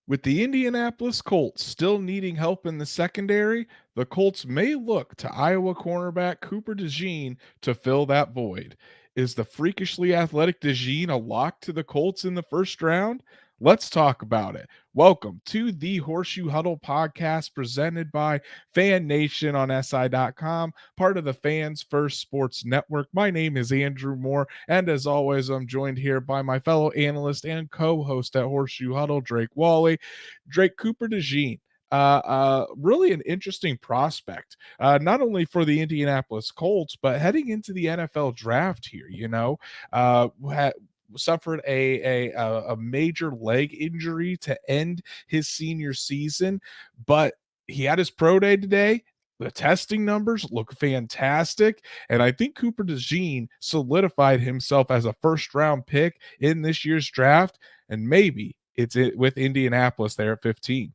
With the Indianapolis Colts still needing help in the secondary, the Colts may look to Iowa cornerback Cooper DeJean to fill that void. Is the freakishly athletic DeJean a lock to the Colts in the first round? Let's talk about it. Welcome to the Horseshoe Huddle Podcast presented by Fan Nation on SI.com, part of the Fans First Sports Network. My name is Andrew Moore, and as always, I'm joined here by my fellow analyst and co-host at Horseshoe Huddle, Drake Wally. Drake, Cooper DeJean, really an interesting prospect, not only for the Indianapolis Colts, but heading into the NFL draft here. Suffered a major leg injury to end his senior season, but he had his pro day today. The testing numbers look fantastic, and I think Cooper DeJean solidified himself as a first-round pick in this year's draft, and maybe it's it with Indianapolis there at 15.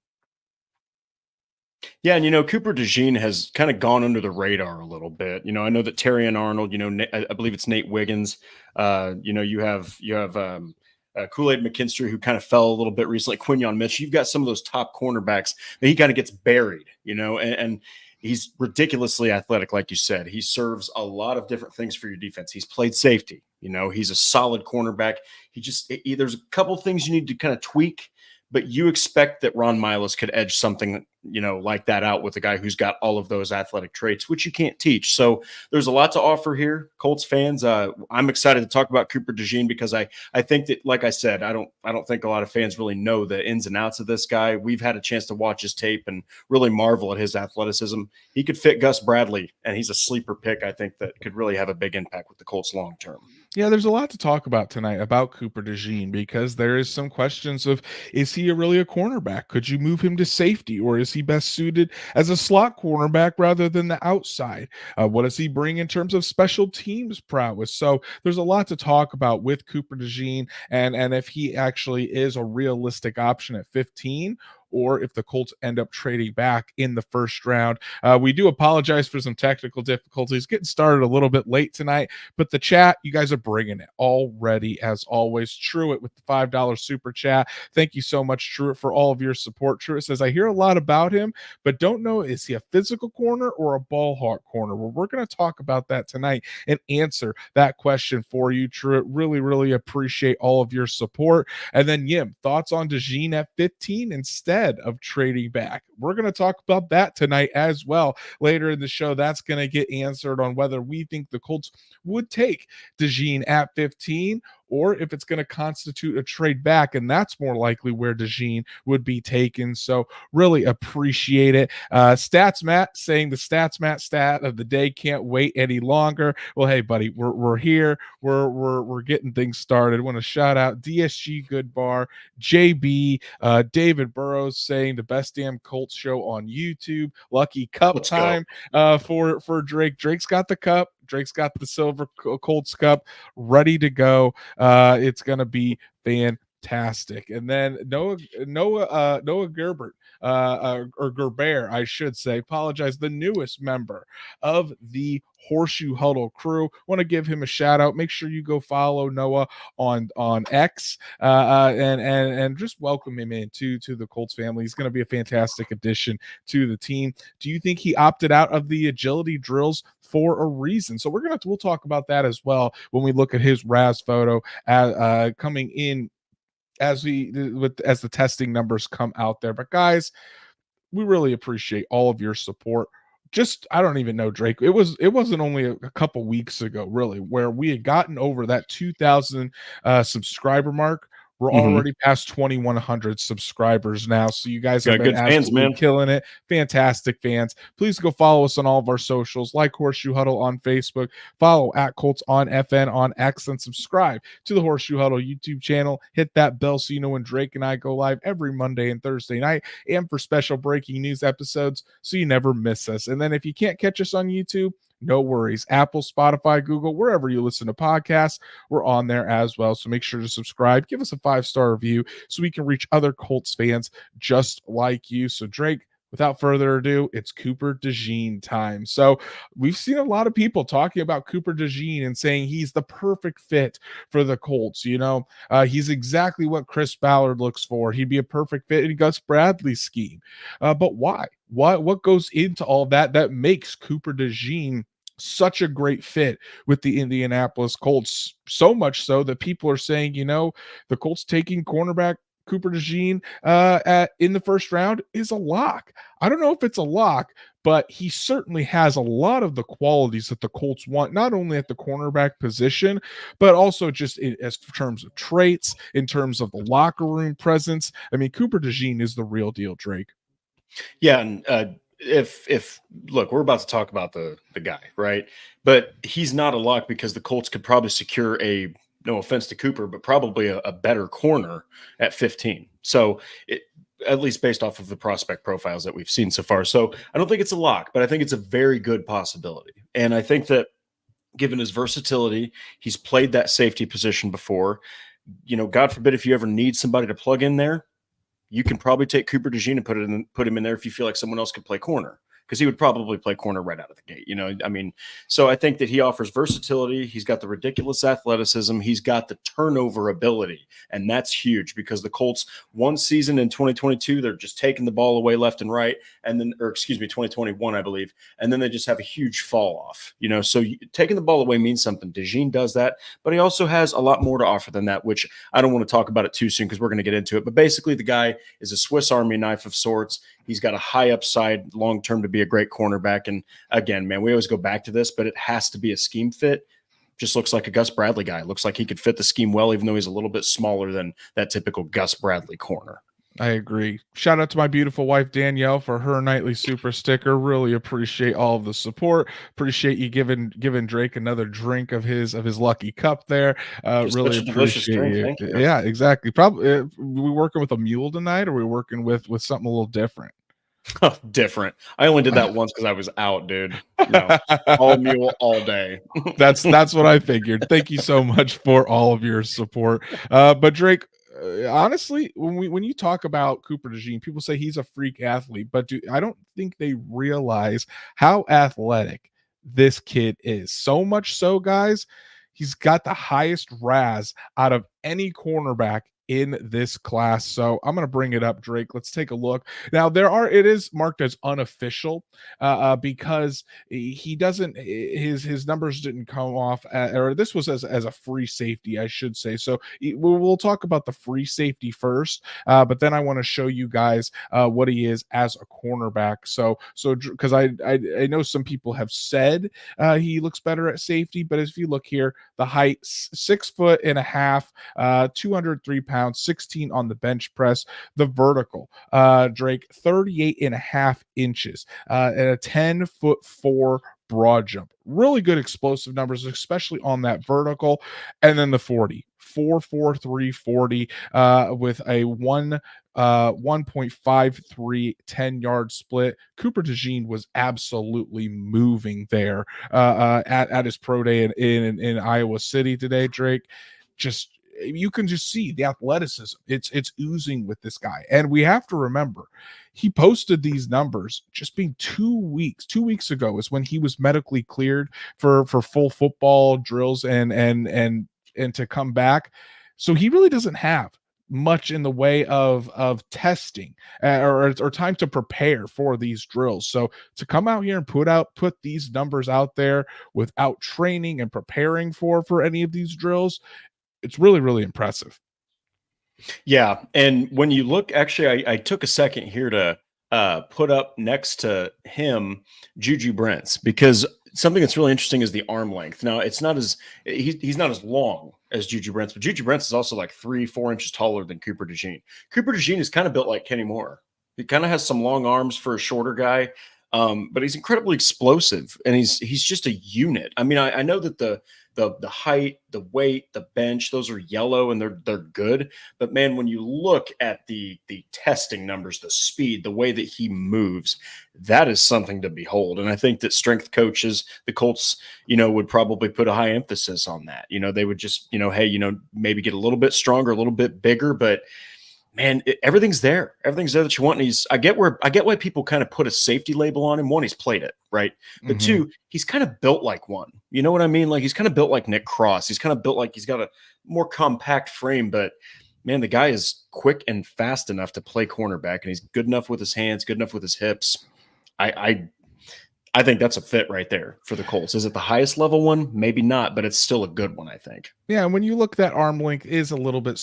Yeah, and Cooper DeJean has kind of gone under the radar a little bit. I know that Terry and Arnold. I believe it's Nate Wiggins. You have Kool-Aid McKinstry, who kind of fell a little bit recently. Quinyon Mitchell. You've got some of those top cornerbacks that he kind of gets buried. And he's ridiculously athletic, like you said. He serves a lot of different things for your defense. He's played safety. He's a solid cornerback. There's a couple things you need to kind of tweak, but you expect that Ron Miles could edge something, like that out with a guy who's got all of those athletic traits, which you can't teach. So there's a lot to offer here, Colts fans. I'm excited to talk about Cooper DeJean because I think that, like I said, I don't think a lot of fans really know the ins and outs of this guy. We've had a chance to watch his tape and really marvel at his athleticism. He could fit Gus Bradley, and he's a sleeper pick, I think, that could really have a big impact with the Colts long term. Yeah, there's a lot to talk about tonight about Cooper DeJean because there is some questions of, is he really a cornerback? Could you move him to safety, or is he best suited as a slot cornerback rather than the outside? What does he bring in terms of special teams prowess? So there's a lot to talk about with Cooper DeJean and if he actually is a realistic option at 15, or if the Colts end up trading back in the first round. We do apologize for some technical difficulties, getting started a little bit late tonight, but the chat, you guys are bringing it already, as always. Truett with the $5 super chat. Thank you so much, Truett, for all of your support. Truett says, I hear a lot about him, but don't know, is he a physical corner or a ball hawk corner? Well, we're going to talk about that tonight and answer that question for you, Truett. Really, really appreciate all of your support. And then, Yim, thoughts on DeJean at 15 instead of trading back? We're going to talk about that tonight as well. Later in the show, that's going to get answered on whether we think the Colts would take DeJean at 15 or if it's going to constitute a trade back, and that's more likely where DeJean would be taken. So really appreciate it. Stats Matt saying the Stats Matt stat of the day, can't wait any longer. Well, hey, buddy, we're here. We're getting things started. Want to shout out DSG Good Bar, JB, David Burrows saying the best damn Colts show on YouTube. Lucky Cup Let's time for Drake. Drake's got the cup. Drake's got the silver Colts Cup ready to go. It's going to be fantastic. And then Noah Gerbert, or Gerber, I should say, apologize, the newest member of the Horseshoe Huddle crew. Want to give him a shout out. Make sure you go follow Noah on X, and just welcome him into the Colts family. He's going to be a fantastic addition to the team. Do you think he opted out of the agility drills for a reason? So we'll talk about that as well when we look at his RAS photo coming in as the testing numbers come out there. But guys, we really appreciate all of your support. Just, I don't even know, Drake. It wasn't only a couple weeks ago, really, where we had gotten over that 2,000 subscriber mark. We're already past 2,100 subscribers now. So you guys have been absolutely killing it. Fantastic fans. Please go follow us on all of our socials, like Horseshoe Huddle on Facebook, follow at Colts on FN on X, and subscribe to the Horseshoe Huddle YouTube channel. Hit that bell so you know when Drake and I go live every Monday and Thursday night, and for special breaking news episodes so you never miss us. And then if you can't catch us on YouTube, no worries. Apple, Spotify, Google, wherever you listen to podcasts, we're on there as well. So make sure to subscribe. Give us a 5-star review so we can reach other Colts fans just like you. So, Drake, without further ado, it's Cooper DeJean time. So we've seen a lot of people talking about Cooper DeJean and saying he's the perfect fit for the Colts. He's exactly what Chris Ballard looks for. He'd be a perfect fit in Gus Bradley's scheme. But why? What goes into all that makes Cooper DeJean such a great fit with the Indianapolis Colts? So much so that people are saying, the Colts taking cornerback Cooper DeJean in the first round is a lock. I don't know if it's a lock, but he certainly has a lot of the qualities that the Colts want, not only at the cornerback position, but also just as terms of traits, in terms of the locker room presence. I mean, Cooper DeJean is the real deal, Drake. Yeah, and if look, we're about to talk about the guy, right? But he's not a lock because the Colts could probably secure a, no offense to Cooper, but probably a better corner at 15. So at least based off of the prospect profiles that we've seen so far. So I don't think it's a lock, but I think it's a very good possibility. And I think that given his versatility, he's played that safety position before. God forbid if you ever need somebody to plug in there, you can probably take Cooper DeJean and put him in there if you feel like someone else could play corner, because he would probably play corner right out of the gate. So I think that he offers versatility. He's got the ridiculous athleticism. He's got the turnover ability. And that's huge because the Colts, one season in 2022, they're just taking the ball away left and right. 2021, I believe. And then they just have a huge fall off, so taking the ball away means something. DeJean does that, but he also has a lot more to offer than that, which I don't want to talk about it too soon because we're going to get into it. But basically the guy is a Swiss Army knife of sorts. He's got a high upside long-term to be a great cornerback. And again, man, we always go back to this, but it has to be a scheme fit. Just looks like a Gus Bradley guy. Looks like he could fit the scheme well, even though he's a little bit smaller than that typical Gus Bradley corner. I agree. Shout out to my beautiful wife, Danielle, for her nightly super sticker. Really appreciate all of the support. Appreciate you giving Drake another drink of his lucky cup there. Really appreciate you. Yeah, exactly. Probably we working with a mule tonight, or we working with something a little different? Oh, different. I only did that once because I was out, dude. All mule all day. That's what I figured. Thank you so much for all of your support. But Drake, honestly, when you talk about Cooper DeJean, people say he's a freak athlete, but I don't think they realize how athletic this kid is. So much so, guys, he's got the highest RAS out of any cornerback in this class. So I'm going to bring it up, Drake. Let's take a look. Now it is marked as unofficial because he doesn't, his numbers didn't come off or this was as a free safety, I should say. So we'll talk about the free safety first, but then I want to show you guys what he is as a cornerback. So because I know some people have said he looks better at safety, but if you look here, the height, 6'1.5", 203 pounds, 16 on the bench press. The vertical, Drake, 38.5 inches, and a 10'4" broad jump. Really good explosive numbers, especially on that vertical. And then the 40, 4.43 40, with a 1.53 10-yard split. Cooper DeJean was absolutely moving there at his pro day in Iowa City today, Drake. You can just see the athleticism. It's oozing with this guy. And we have to remember, he posted these numbers just being 2 weeks. 2 weeks ago is when he was medically cleared for full football drills and to come back. So he really doesn't have much in the way of testing or time to prepare for these drills. So to come out here and put these numbers out there without training and preparing for any of these drills, it's really, really impressive. Yeah. And when you look, actually, I took a second here to put up next to him Juju Brents, because something that's really interesting is the arm length. Now, it's not as he's not as long as Juju Brents, but Juju Brents is also like 3-4 inches taller than Cooper DeJean. Cooper DeJean is kind of built like Kenny Moore. He kind of has some long arms for a shorter guy, but he's incredibly explosive, and he's just a unit. I mean, I know that the height, the weight, the bench, those are yellow and they're good. But man, when you look at the testing numbers, the speed, the way that he moves, that is something to behold. And I think that strength coaches, the Colts, would probably put a high emphasis on that. They would just, hey, maybe get a little bit stronger, a little bit bigger, but man, everything's there. Everything's there that you want. And I get why people kind of put a safety label on him. One, he's played it, right? But Mhm. two, he's kind of built like one. You know what I mean? Like he's kind of built like Nick Cross. He's kind of built like he's got a more compact frame, but man, the guy is quick and fast enough to play cornerback, and he's good enough with his hands, good enough with his hips. I think that's a fit right there for the Colts. Is it the highest level one? Maybe not, but it's still a good one, I think. Yeah, and when you look, that arm length is a little bit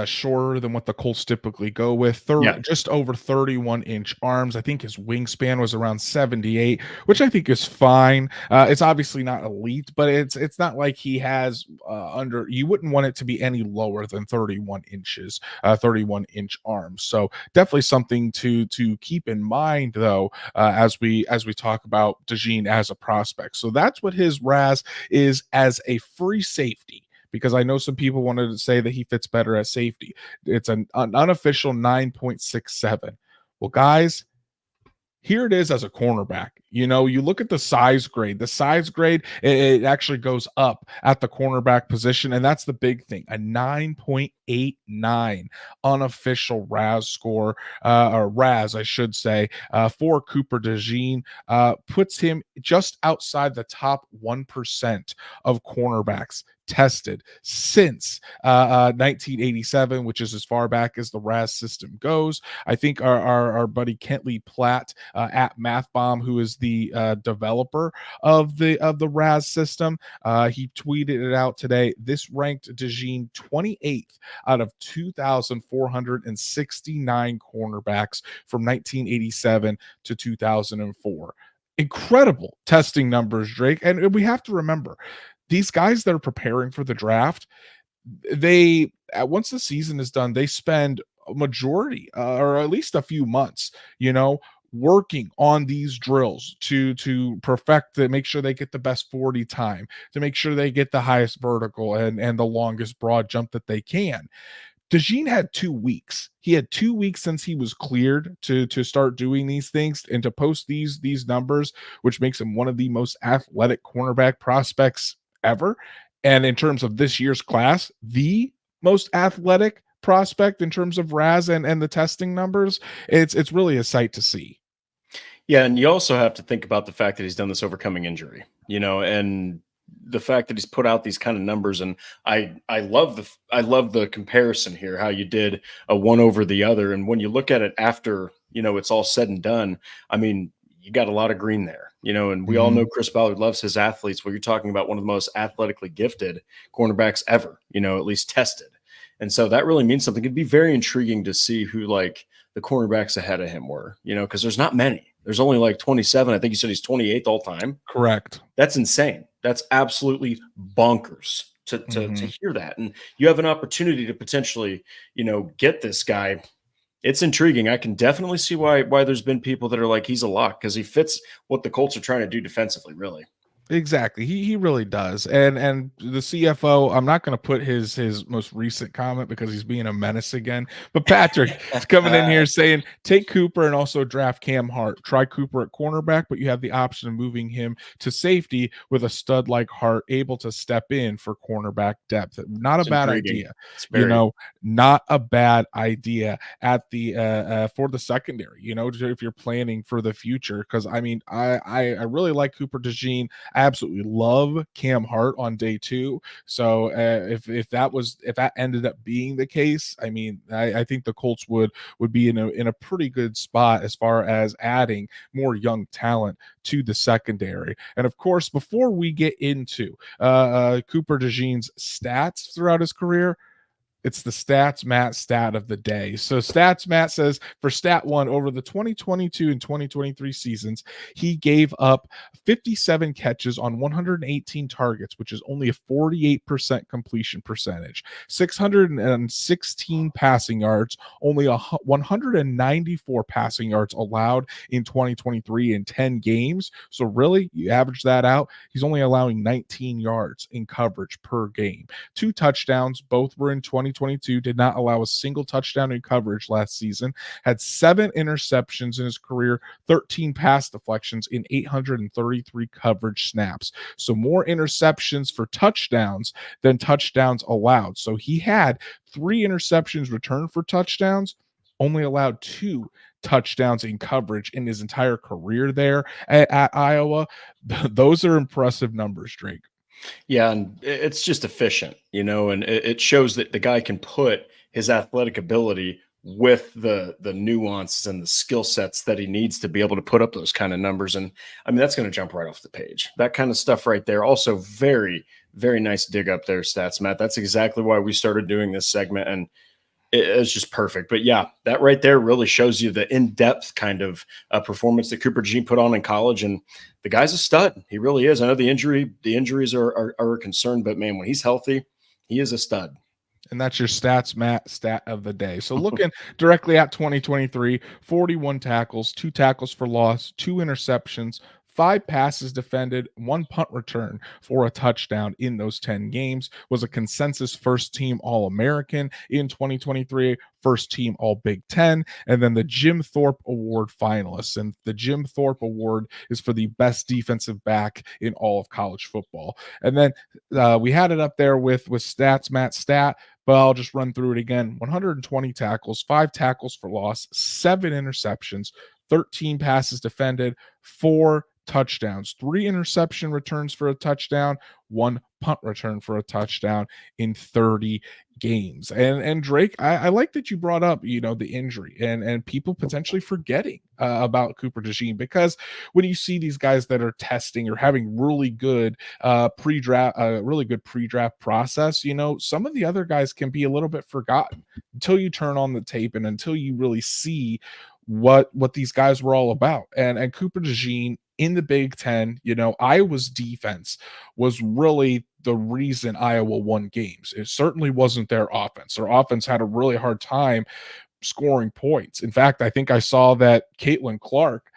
shorter than what the Colts typically go with. Yeah. Just over 31-inch arms. I think his wingspan was around 78, which I think is fine. It's obviously not elite, but it's not like he has under. You wouldn't want it to be any lower than 31 inches, 31-inch arms. So definitely something to keep in mind, though, as we talk about DeJean as a prospect. So that's what his RAS is as a free safety, because I know some people wanted to say that he fits better as safety. It's an unofficial 9.67. Well, guys, here it is as a cornerback. You know, you look at the size grade. The size grade, it actually goes up at the cornerback position, and that's the big thing. A 9.89 unofficial RAS score, or RAS, I should say, for Cooper DeJean, puts him just outside the top 1% of cornerbacks tested since 1987, which is as far back as the RAS system goes. I think our buddy Kentley Platt at MathBomb, who is the developer of the RAS system, he tweeted it out today. This ranked DeJean 28th out of 2,469 cornerbacks from 1987 to 2004. Incredible testing numbers, Drake. And we have to remember, these guys that are preparing for the draft, they once the season is done, they spend a majority, or at least a few months, working on these drills to perfect it, make sure they get the best 40 time, to make sure they get the highest vertical and the longest broad jump that they can. DeJean had 2 weeks. He had 2 weeks since he was cleared to start doing these things and to post these numbers, which makes him one of the most athletic cornerback prospects ever. And in terms of this year's class, the most athletic prospect in terms of RAS and the testing numbers. It's really a sight to see. Yeah, and you also have to think about the fact that he's done this overcoming injury, and the fact that he's put out these kind of numbers. And I love the comparison here, how you did a one over the other. And when you look at it after, it's all said and done, I mean, you got a lot of green there, and we all know Chris Ballard loves his athletes. Well, you're talking about one of the most athletically gifted cornerbacks ever, at least tested. And so that really means something. It'd be very intriguing to see who like the cornerbacks ahead of him were, because there's not many. There's only like 27. I think you said he's 28th all time. Correct. That's insane. That's absolutely bonkers to hear that. And you have an opportunity to potentially, get this guy. It's intriguing. I can definitely see why there's been people that are like, he's a lock, because he fits what the Colts are trying to do defensively, really. Exactly. He really does. And the CFO, I'm not going to put his most recent comment because he's being a menace again. But Patrick is coming in here saying, take Cooper and also draft Cam Hart. Try Cooper at cornerback, but you have the option of moving him to safety with a stud like Hart, able to step in for cornerback depth. Not a bad idea. Not a bad idea at the for the secondary, if you're planning for the future. Because I mean, I really like Cooper DeJean. I absolutely love Cam Hart on day 2. So if that ended up being the case, I mean, I think the Colts would be in a pretty good spot as far as adding more young talent to the secondary. And of course, before we get into Cooper DeJean's stats throughout his career, it's the Stats Matt stat of the day. So Stats Matt says for stat 1, over the 2022 and 2023 seasons, he gave up 57 catches on 118 targets, which is only a 48% completion percentage, 616 passing yards, only 194 passing yards allowed in 2023 in 10 games. So really, you average that out, he's only allowing 19 yards in coverage per game. 2 touchdowns, both were in 2023 2022, did not allow a single touchdown in coverage last season, had 7 interceptions in his career, 13 pass deflections in 833 coverage snaps. So more interceptions for touchdowns than touchdowns allowed. So he had 3 interceptions returned for touchdowns, only allowed 2 touchdowns in coverage in his entire career there at Iowa. Those are impressive numbers, Drake. Yeah, and it's just efficient, and it shows that the guy can put his athletic ability with the nuances and the skill sets that he needs to be able to put up those kind of numbers. And I mean, that's going to jump right off the page. That kind of stuff right there. Also, very, very nice dig up there, Stats Matt. That's exactly why we started doing this segment, and it's just perfect. But yeah, that right there really shows you the in-depth kind of performance that Cooper DeJean put on in college. And the guy's a stud. He really is. I know the injuries are a concern, but man, when he's healthy, he is a stud. And that's your Stats Matt stat of the day. So looking directly at 2023, 41 tackles, 2 tackles for loss, 2 interceptions, 5 passes defended, 1 punt return for a touchdown in those 10 games, was a consensus first team All-American in 2023, first team All Big Ten, and then the Jim Thorpe Award finalists. And the Jim Thorpe Award is for the best defensive back in all of college football. And then we had it up there with Stats Matt stat, but I'll just run through it again. 120 tackles, 5 tackles for loss, 7 interceptions, 13 passes defended, 4 touchdowns, 3 interception returns for a touchdown, 1 punt return for a touchdown in 30 games. And Drake, I like that you brought up, the injury and people potentially forgetting about Cooper DeJean, because when you see these guys that are testing or having really good pre-draft process, some of the other guys can be a little bit forgotten until you turn on the tape and until you really see what these guys were all about. And Cooper DeJean in the Big Ten, Iowa's defense was really the reason Iowa won games. It certainly wasn't their offense. Their offense had a really hard time scoring points. In fact, I think I saw that Caitlin Clark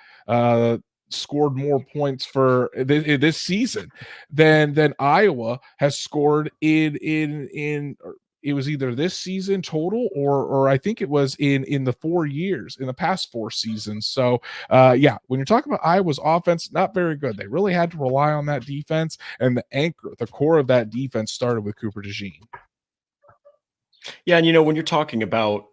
scored more points for this season than Iowa has scored in it was either this season total or I think it was in the 4 years, in the past 4 seasons. So yeah, when you're talking about Iowa's offense, not very good. They really had to rely on that defense, and the core of that defense started with Cooper DeJean. Yeah, and when you're talking about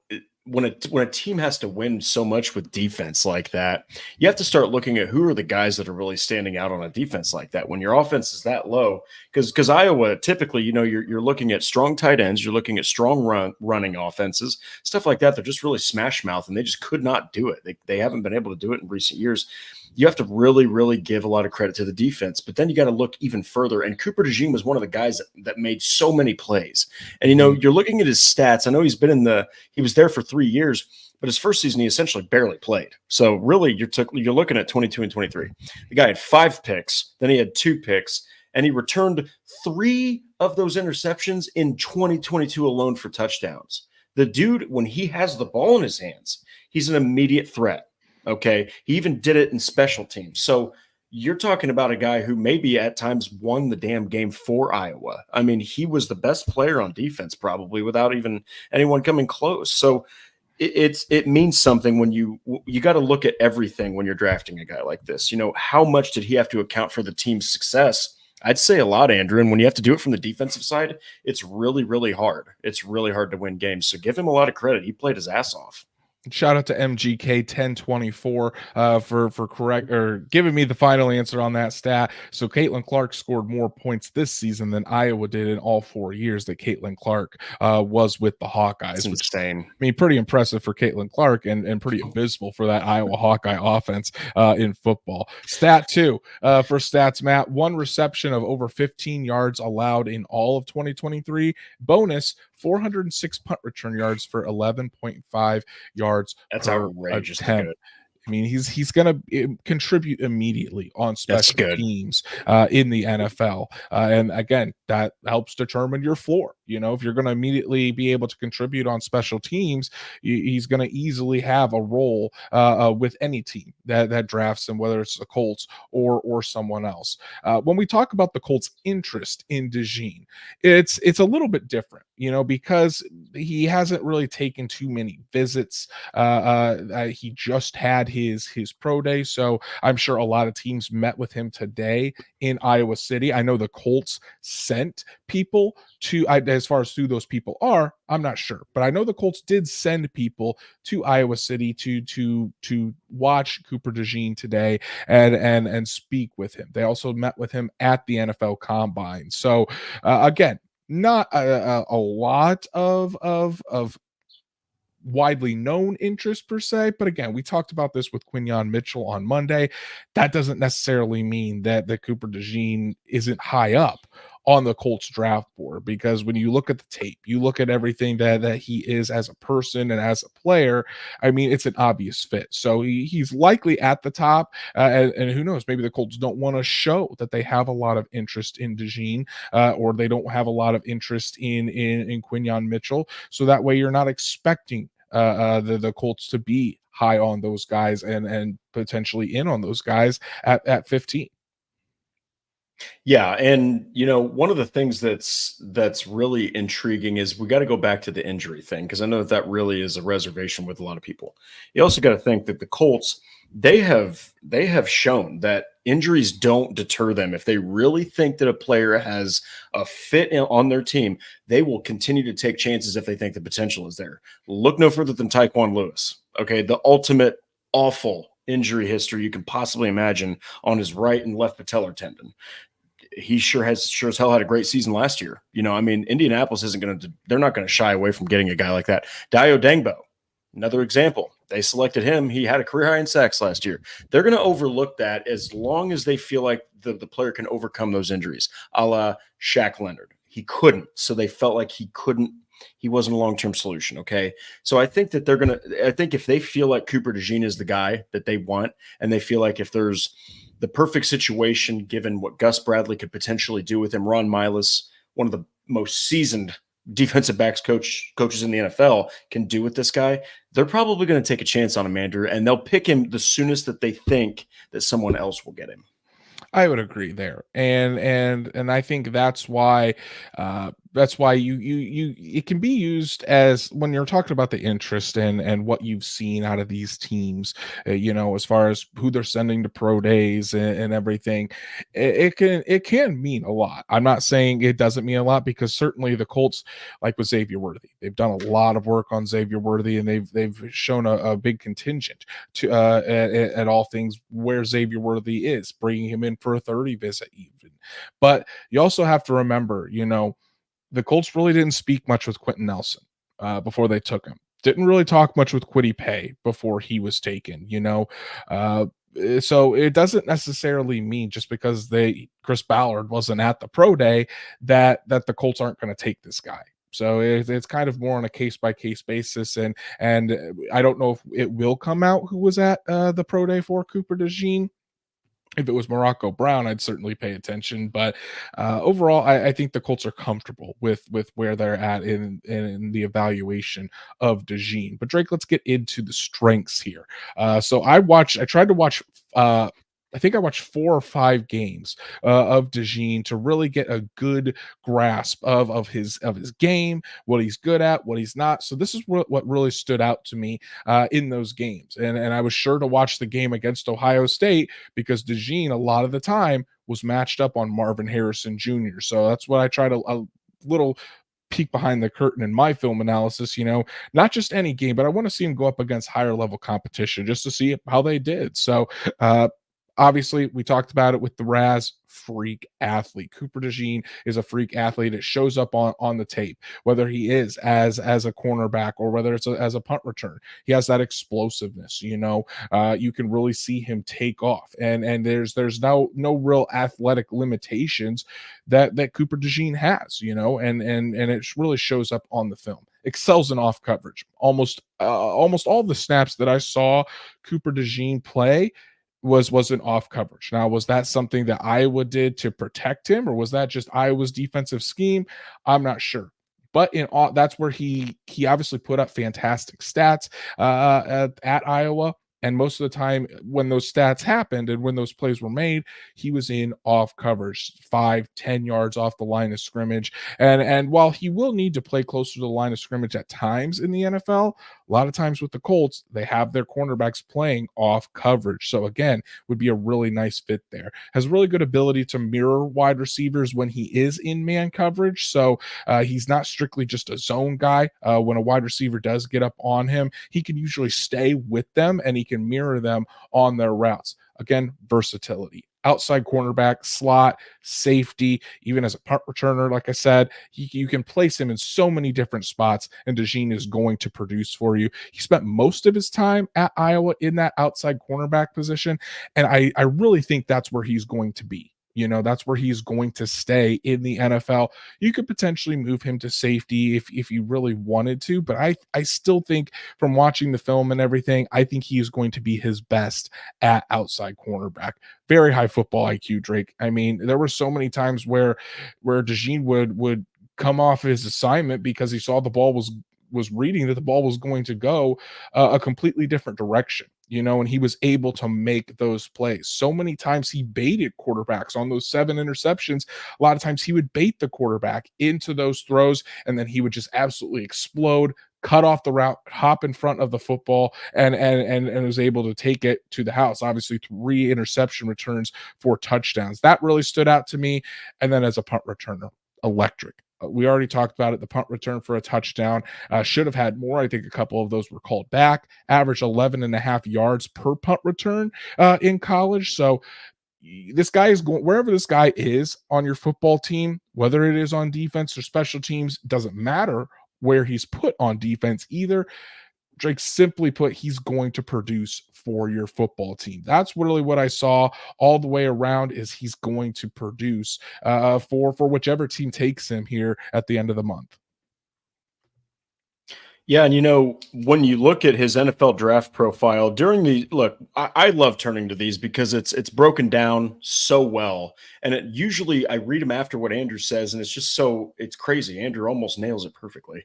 when a team has to win so much with defense like that, you have to start looking at who are the guys that are really standing out on a defense like that. When your offense is that low, because Iowa typically, you're looking at strong tight ends, you're looking at strong running offenses, stuff like that. They're just really smash mouth, and they just could not do it. They haven't been able to do it in recent years. You have to really, really give a lot of credit to the defense, but then you got to look even further. And Cooper DeJean was one of the guys that made so many plays. And, you're looking at his stats. I know he was there for 3 years, but his first season, he essentially barely played. So really you're looking at 22 and 23. The guy had 5 picks, then he had 2 picks, and he returned 3 of those interceptions in 2022 alone for touchdowns. The dude, when he has the ball in his hands, he's an immediate threat. Okay. He even did it in special teams. So you're talking about a guy who maybe at times won the damn game for Iowa. I mean, he was the best player on defense probably without even anyone coming close. So it means something when you got to look at everything when you're drafting a guy like this. How much did he have to account for the team's success? I'd say a lot, Andrew. And when you have to do it from the defensive side, it's really, really hard. It's really hard to win games. So give him a lot of credit. He played his ass off. Shout out to MGK 1024 for correct or giving me the final answer on that stat. So Caitlin Clark scored more points this season than Iowa did in all 4 years that Caitlin Clark was with the Hawkeyes. That's insane. I mean, pretty impressive for Caitlin Clark and pretty abysmal for that Iowa Hawkeye offense in football. Stat 2 for Stats Matt, 1 reception of over 15 yards allowed in all of 2023. Bonus 406 punt return yards for 11.5 yards. That's outrageous. I mean, he's going to contribute immediately on special teams in the NFL. And again, that helps determine your floor. If you're going to immediately be able to contribute on special teams, he's going to easily have a role with any team that drafts him, whether it's the Colts or someone else. When we talk about the Colts' interest in DeJean, it's a little bit different. because he hasn't really taken too many visits. He just had his pro day, so I'm sure a lot of teams met with him today in Iowa City. I know the Colts sent people as far as who those people are, I'm not sure, but I know the Colts did send people to Iowa City to watch Cooper DeJean today and speak with him. They also met with him at the NFL Combine. So again, not a lot of widely known interest per se, but again, we talked about this with Quinyon Mitchell on Monday. That doesn't necessarily mean that Cooper DeJean isn't high up on the Colts draft board, because when you look at the tape, you look at everything that he is as a person and as a player, I mean, it's an obvious fit. So he's likely at the top, and who knows, maybe the Colts don't want to show that they have a lot of interest in DeJean, or they don't have a lot of interest in Quinyon Mitchell, so that way you're not expecting the Colts to be high on those guys and potentially in on those guys at 15. Yeah, and one of the things that's really intriguing is we got to go back to the injury thing, because I know that really is a reservation with a lot of people. You also got to think that the Colts, they have shown that injuries don't deter them. If they really think that a player has a fit on their team, they will continue to take chances if they think the potential is there. Look no further than Tyquan Lewis. Okay, the ultimate awful injury history you can possibly imagine on his right and left patellar tendon. He sure as hell had a great season last year. I mean, Indianapolis they're not going to shy away from getting a guy like that. Dio Dengbo, another example. They selected him. He had a career high in sacks last year. They're going to overlook that as long as they feel like the player can overcome those injuries, a la Shaq Leonard. He couldn't. So they felt like he wasn't a long-term solution. Okay. So I think that I think if they feel like Cooper DeJean is the guy that they want, and they feel like if there's the perfect situation, given what Gus Bradley could potentially do with him, Ron Milas, one of the most seasoned defensive backs coaches in the NFL, can do with this guy, they're probably going to take a chance on him, Andrew, and they'll pick him the soonest that they think that someone else will get him. I would agree there, and I think that's why you it can be used as when you're talking about the interest and what you've seen out of these teams, as far as who they're sending to pro days and everything. It can mean a lot. I'm not saying it doesn't mean a lot, because certainly the Colts, like with Xavier Worthy, they've done a lot of work on Xavier Worthy, and they've shown a big contingent to at all things where Xavier Worthy is, bringing him in for a 30 visit even. But you also have to remember, the Colts really didn't speak much with Quentin Nelson before they took him. Didn't really talk much with Kwity Paye before he was taken, so it doesn't necessarily mean just because Chris Ballard wasn't at the pro day that the Colts aren't going to take this guy. So it's kind of more on a case-by-case basis, and I don't know if it will come out who was at the pro day for Cooper DeJean. If it was Morocco Brown, I'd certainly pay attention. But overall, I think the Colts are comfortable with where they're at in the evaluation of DeJean. But Drake, let's get into the strengths here. So I tried to watch I think I watched 4 or 5 games of DeJean to really get a good grasp of his game, what he's good at, what he's not. So this is what really stood out to me in those games. And I was sure to watch the game against Ohio State, because DeJean a lot of the time was matched up on Marvin Harrison Jr. So that's what I try to a little peek behind the curtain in my film analysis, not just any game, but I want to see him go up against higher level competition just to see how they did. So obviously, we talked about it with the Raz, freak athlete. Cooper DeJean is a freak athlete. It shows up on the tape, whether he is as a cornerback or whether it's as a punt return. He has that explosiveness. You can really see him take off, and there's no real athletic limitations that Cooper DeJean has. And it really shows up on the film. Excels in off coverage. Almost all the snaps that I saw Cooper DeJean play was an off coverage. Now, was that something that Iowa did to protect him, or was that just Iowa's defensive scheme? I'm not sure. But that's where he obviously put up fantastic stats at Iowa. And most of the time when those stats happened and when those plays were made, he was in off coverage, 5-10 yards off the line of scrimmage. And while he will need to play closer to the line of scrimmage at times in the NFL, a lot of times with the Colts, they have their cornerbacks playing off coverage. So again, would be a really nice fit there. Has really good ability to mirror wide receivers when he is in man coverage. So he's not strictly just a zone guy. When a wide receiver does get up on him, he can usually stay with them and he can mirror them on their routes. Again, versatility. Outside cornerback, slot, safety, even as a punt returner, like I said, you can place him in so many different spots, and DeJean is going to produce for you. He spent most of his time at Iowa in that outside cornerback position, and I really think that's where he's going to be. That's where he's going to stay in the NFL. You could potentially move him to safety if you really wanted to, but I still think from watching the film and everything, I think he is going to be his best at outside cornerback. Very high football IQ, Drake. I mean, there were so many times where DeJean would come off his assignment because he saw the ball was reading that the ball was going to go a completely different direction, and he was able to make those plays. So many times he baited quarterbacks on those 7 interceptions. A lot of times he would bait the quarterback into those throws, and then he would just absolutely explode, cut off the route, hop in front of the football, and was able to take it to the house. Obviously, 3 interception returns, 4 touchdowns. That really stood out to me. And then as a punt returner, electric. We already talked about it. The punt return for a touchdown should have had more. I think a couple of those were called back. Average 11.5 yards per punt return in college. So this guy is going wherever this guy is on your football team, whether it is on defense or special teams, doesn't matter where he's put on defense either. Drake, simply put, he's going to produce for your football team. That's really what I saw all the way around. Is he's going to produce for whichever team takes him here at the end of the month. Yeah, and when you look at his NFL draft profile during I love turning to these because it's broken down so well, and it usually I read them after what Andrew says, and it's crazy. Andrew almost nails it perfectly.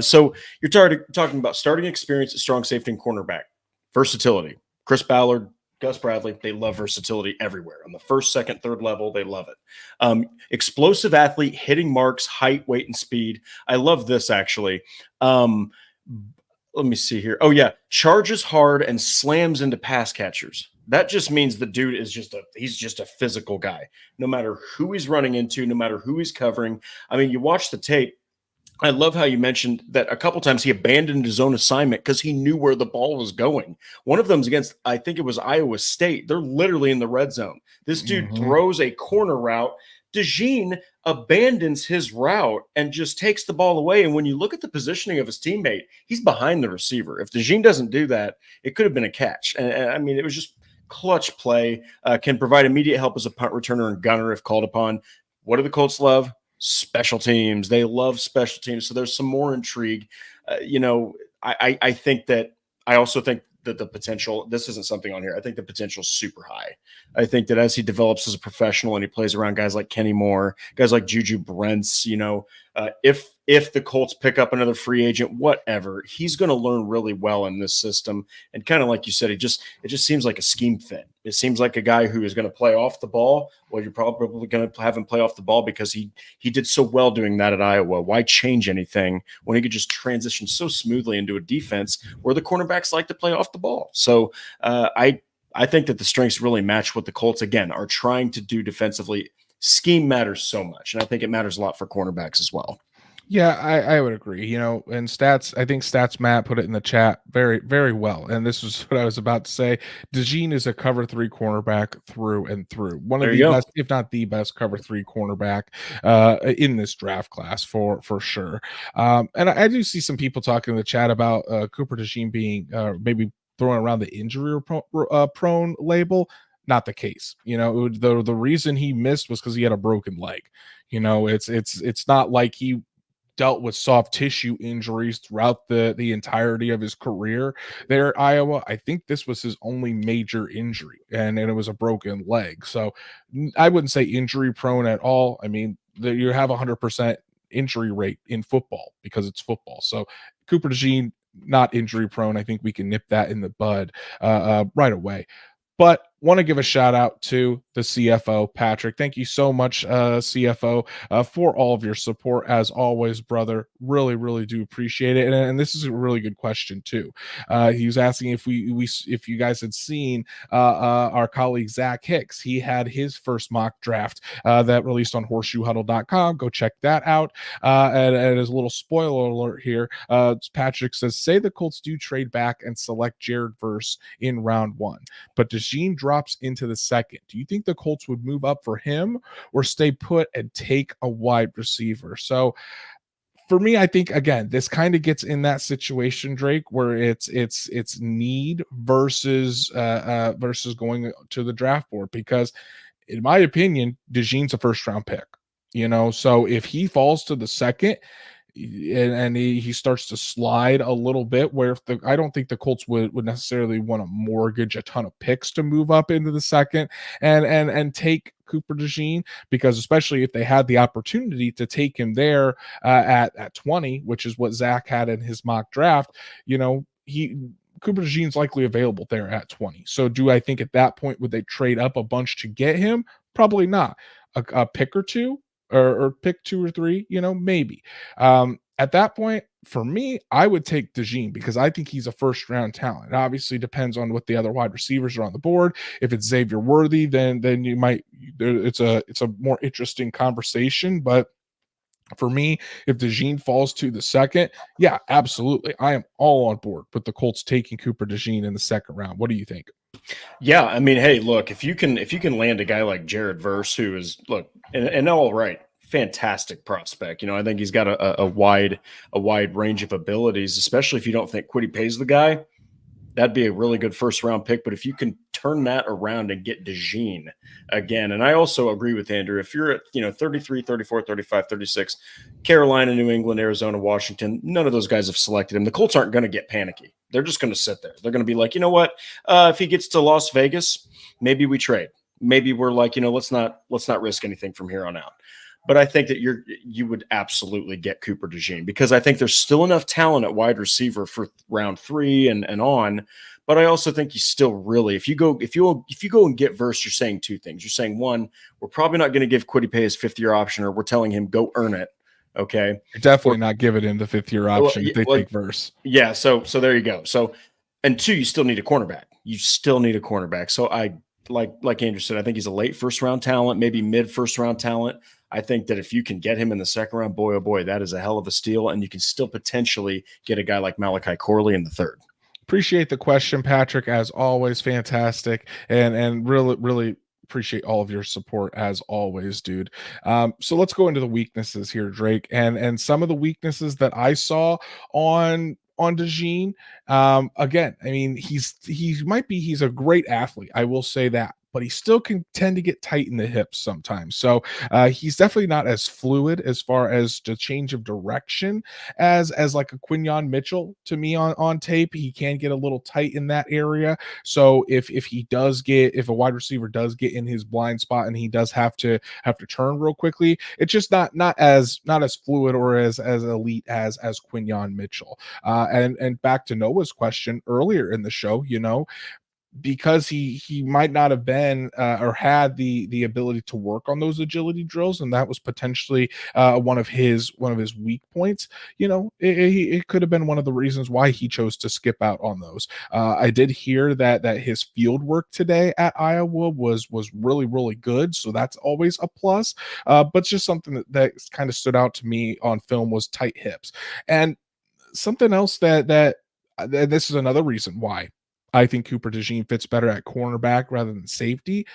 So you're talking about starting experience at strong safety and cornerback, versatility. Chris Ballard, Gus Bradley, they love versatility everywhere. On the first, second, third level, they love it. Explosive athlete, hitting marks, height, weight, and speed. I love this, actually. Let me see here. Oh, yeah. Charges hard and slams into pass catchers. That just means the dude is he's just a physical guy. No matter who he's running into, no matter who he's covering. I mean, you watch the tape. I love how you mentioned that a couple times he abandoned his own assignment because he knew where the ball was going. One of them's against, I think it was Iowa State. They're literally in the red zone. This dude throws a corner route. DeJean abandons his route and just takes the ball away. And when you look at the positioning of his teammate, he's behind the receiver. If DeJean doesn't do that, it could have been a catch. And I mean, it was just clutch play, can provide immediate help as a punt returner and gunner if called upon. What do the Colts love? Special teams. They love special teams. So there's some more intrigue. I think that I also think that the potential, this isn't something on here. I think the potential is super high. I think that as he develops as a professional and he plays around guys like Kenny Moore, guys like Juju Brents, if the Colts pick up another free agent, whatever, he's going to learn really well in this system. And kind of like you said, it just seems like a scheme fit. It seems like a guy who is going to play off the ball. Well, you're probably going to have him play off the ball because he did so well doing that at Iowa. Why change anything when he could just transition so smoothly into a defense where the cornerbacks like to play off the ball? So I think that the strengths really match what the Colts, again, are trying to do defensively. Scheme matters so much, and I think it matters a lot for cornerbacks as well. Yeah, I would agree. And stats, I think Stats Matt put it in the chat very, very well. And this is what I was about to say. DeJean is a cover 3 cornerback through and through. One of the best, if not the best, cover 3 cornerback in this draft class for sure. And I do see some people talking in the chat about Cooper DeJean being maybe throwing around the injury prone label. Not the case. The reason he missed was because he had a broken leg. It's not like he dealt with soft tissue injuries throughout the entirety of his career there at Iowa. I think this was his only major injury, and it was a broken leg. So I wouldn't say injury prone at all. I mean, you have 100% injury rate in football because it's football. So Cooper DeJean, not injury prone. I think we can nip that in the bud right away. But want to give a shout out to the CFO, Patrick. Thank you so much, CFO, for all of your support as always, brother. Really, really do appreciate it. And this is a really good question too. He was asking if if you guys had seen our colleague Zach Hicks. He had his first mock draft that released on horseshoehuddle.com. Go check that out. And as a little spoiler alert here, Patrick says, say the Colts do trade back and select Jared Verse in round 1, but DeJean drops into the second. Do you think the Colts would move up for him or stay put and take a wide receiver? So for me, I think again, this kind of gets in that situation, Drake, where it's need versus versus going to the draft board, because in my opinion, DeJean's a first round pick. So if he falls to the second, and he starts to slide a little bit, where I don't think the Colts would necessarily want to mortgage a ton of picks to move up into the second and take Cooper DeJean, because especially if they had the opportunity to take him there at 20, which is what Zach had in his mock draft, Cooper DeJean's likely available there at 20. So do I think at that point would they trade up a bunch to get him? Probably not. A pick or two, or pick 2 or 3, maybe. At that point, for me, I would take DeJean because I think he's a first round talent. It obviously depends on what the other wide receivers are on the board. If it's Xavier Worthy, then you might, it's a more interesting conversation. But for me, if DeJean falls to the second, yeah, absolutely. I am all on board with the Colts taking Cooper DeJean in the second round. What do you think? Yeah, I mean, hey, look, if you can land a guy like Jared Verse, who is, look, and all right, fantastic prospect. I think he's got a wide range of abilities, especially if you don't think Kwity Paye's the guy. That'd be a really good first round pick. But if you can turn that around and get DeJean again, and I also agree with Andrew, if you're at 33, 34, 35, 36, Carolina, New England, Arizona, Washington, none of those guys have selected him. The Colts aren't going to get panicky. They're just going to sit there. They're going to be like, you know what? If he gets to Las Vegas, maybe we trade. Maybe we're like, let's not risk anything from here on out. But I think that you would absolutely get Cooper DeJean, because I think there's still enough talent at wide receiver for round 3 and on. But I also think you still really, if you go and get Verse, you're saying 2 things. You're saying, 1, we're probably not going to give Kwity Paye his 5th-year option, or we're telling him go earn it. Okay, you're definitely not giving him the 5th-year option if they take Verse. Yeah, so there you go. So, and 2, you still need a cornerback. So I like Andrew said, I think he's a late first round talent, maybe mid first round talent. I think that if you can get him in the second round, boy, oh boy, that is a hell of a steal. And you can still potentially get a guy like Malachi Corley in the 3rd. Appreciate the question, Patrick, as always. Fantastic. And really appreciate all of your support as always, dude. So let's go into the weaknesses here, Drake. And some of the weaknesses that I saw on DeJean. Again, I mean, he's a great athlete. I will say that. But he still can tend to get tight in the hips sometimes. So he's definitely not as fluid as far as the change of direction as like a Quinyon Mitchell to me on tape. He can get a little tight in that area. So if a wide receiver does get in his blind spot and he does have to turn real quickly, it's just not as fluid or as elite as Quinyon Mitchell. And back to Noah's question earlier in the show, because he might not have been or had the ability to work on those agility drills, and that was potentially one of his weak points. It could have been one of the reasons why he chose to skip out on those. I did hear that his field work today at Iowa was really, really good, so that's always a plus. But just something that kind of stood out to me on film was tight hips. And something else that this is another reason why I think Cooper DeJean fits better at cornerback rather than safety.